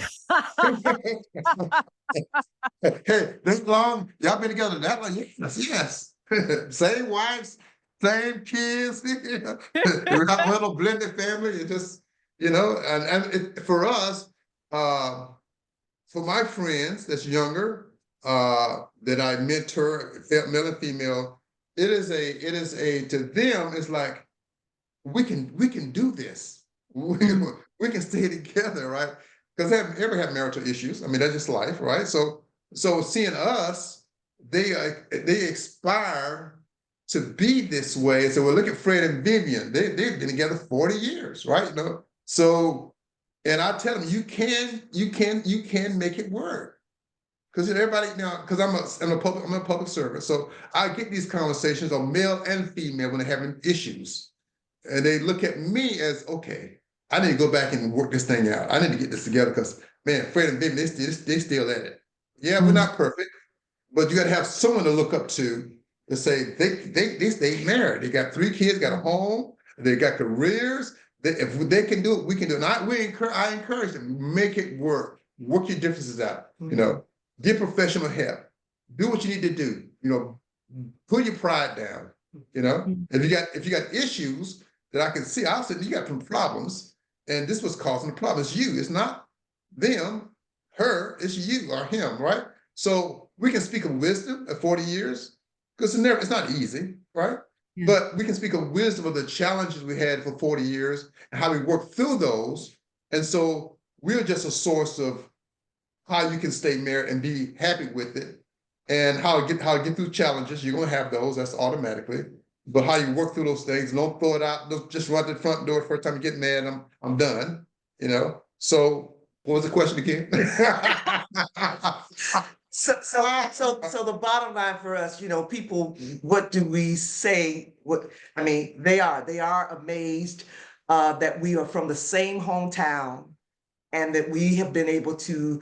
that long? Y'all been together that long? Yes, yes. Same wives, same kids. We're not one little blended family. It just, for us, for my friends that's younger, that I mentor, male and female, it is to them, it's like, we can do this. We can stay together, right? Because they ever have marital issues. I mean, that's just life, right? So seeing us, they aspire to be this way. So we'll look at Fred and Vivian. They've been together 40 years, right? So, and I tell them, you can make it work. Because everybody now, because I'm a public servant, so I get these conversations on male and female when they're having issues, and they look at me as, okay, I need to go back and work this thing out. I need to get this together because, man, Fred and Vivian, they still at it. Yeah, we're not perfect, but you got to have someone to look up to say they stay married. They got 3 kids, got a home, they got careers. If they can do it, we can do it. I encourage them, make it work. Work your differences out. Get professional help. Do what you need to do. Put your pride down. If you got issues that I can see, I'll say you got some problems, and this was causing the problem. It's you. It's not them, her. It's you or him, right? So we can speak of wisdom at 40 years because it's not easy, right? Yeah. But we can speak of wisdom of the challenges we had for 40 years and how we worked through those. And so we're just a source of how you can stay married and be happy with it, and how to get through challenges. You're gonna have those, that's automatically. But how you work through those things, don't throw it out, don't just run to the front door the first time you get mad, I'm done. So what was the question again? So the bottom line for us, people, what do we say? They are amazed that we are from the same hometown and that we have been able to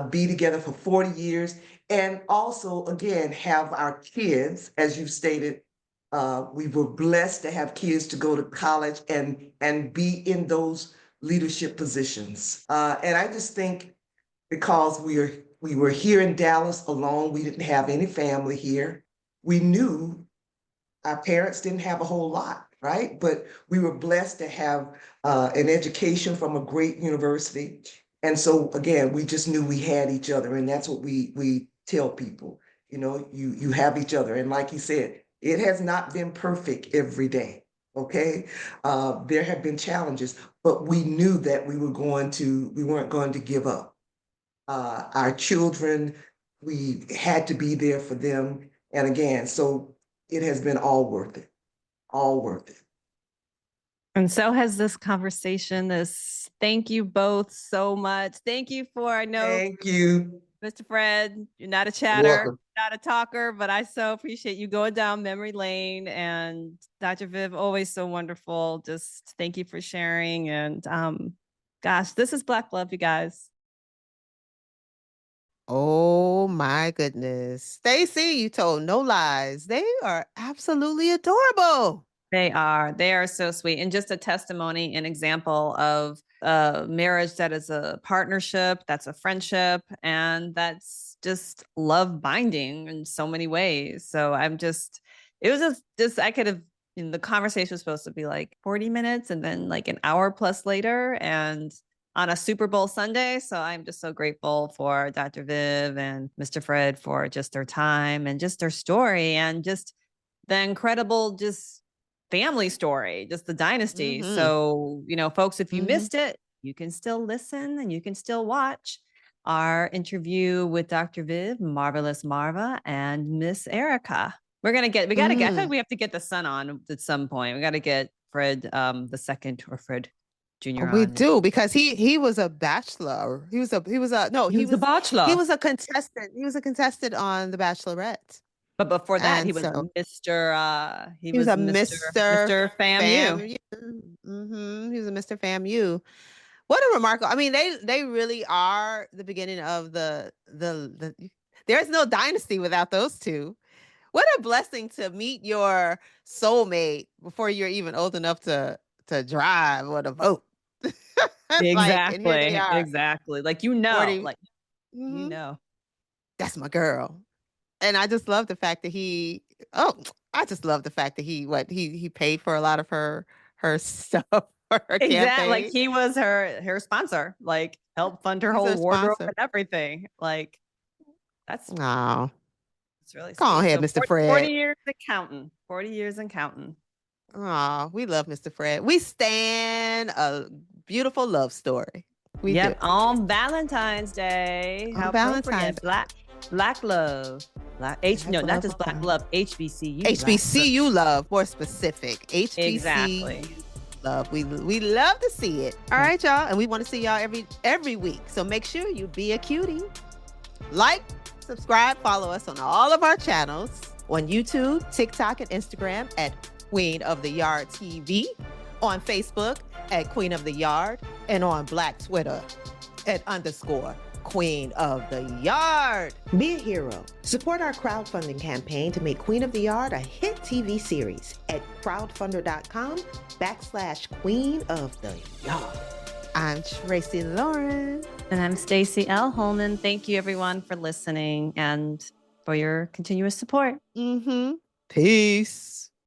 be together for 40 years. And also, again, have our kids, as you stated, we were blessed to have kids to go to college and be in those leadership positions. And I just think because we were here in Dallas alone, we didn't have any family here. We knew our parents didn't have a whole lot, right? But we were blessed to have an education from a great university. And so again, we just knew we had each other, and that's what we tell people. You have each other. And like you said, it has not been perfect every day, okay? There have been challenges, but we knew that we weren't going to give up. Our children, we had to be there for them. And again, so it has been all worth it, all worth it. And so has this conversation. Thank you both so much. Thank you Thank you, Mr. Fred. You're not a chatter, not a talker, but I so appreciate you going down memory lane. And Dr. Viv, always so wonderful. Just thank you for sharing. And gosh, this is Black Love, you guys. Oh my goodness. Stacey, you told no lies. They are absolutely adorable. They are so sweet. And just a testimony, an example of a marriage that is a partnership, that's a friendship, and that's just love binding in so many ways. So I could have, the conversation was supposed to be like 40 minutes and then like an hour plus later. And on a Super Bowl Sunday. So I'm just so grateful for Dr. Viv and Mr. Fred for just their time and just their story and just the incredible just family story, just the dynasty. So, folks, if you missed it, you can still listen and you can still watch our interview with Dr. Viv, Marvelous Marva, and Miss Erika. I feel like we have to get the son on at some point. We got to get Fred the second or Fred Jr. We on. do, because he was a bachelor. He was a bachelor. He was a contestant. He was a contestant on The Bachelorette. But before that, he was Mr. He was a Mr. FAMU. He was a Mr. FAMU. What a remarkable! I mean, they really are the beginning of the. There's no dynasty without those two. What a blessing to meet your soulmate before you're even old enough to drive or to vote. Exactly. Exactly. Like, 40, that's my girl. And I just love the fact that he paid for a lot of her stuff for her campaign. Like, he was her sponsor, like helped fund her whole wardrobe and everything. Like, that's it's really sweet. Go on ahead, Mr. Fred. 40 years and counting. 40 years and counting. Oh, we love Mr. Fred. We stand a beautiful love story. We do. On Valentine's Day. On Valentine's Black love. Not just Black love. HBCU. HBCU love, more specific. HBCU exactly. Love. We love to see it. All right, y'all, and we want to see y'all every week. So make sure you be a cutie. Like, subscribe, follow us on all of our channels on YouTube, TikTok, and Instagram at Queen of the Yard TV, on Facebook at Queen of the Yard, and on Black Twitter at _Queen of the Yard. Be a hero. Support our crowdfunding campaign to make Queen of the Yard a hit TV series at crowdfunder.com/Queen of the Yard. I'm Tracy Lauren. And I'm Stacey L. Holman. Thank you, everyone, for listening and for your continuous support. Peace.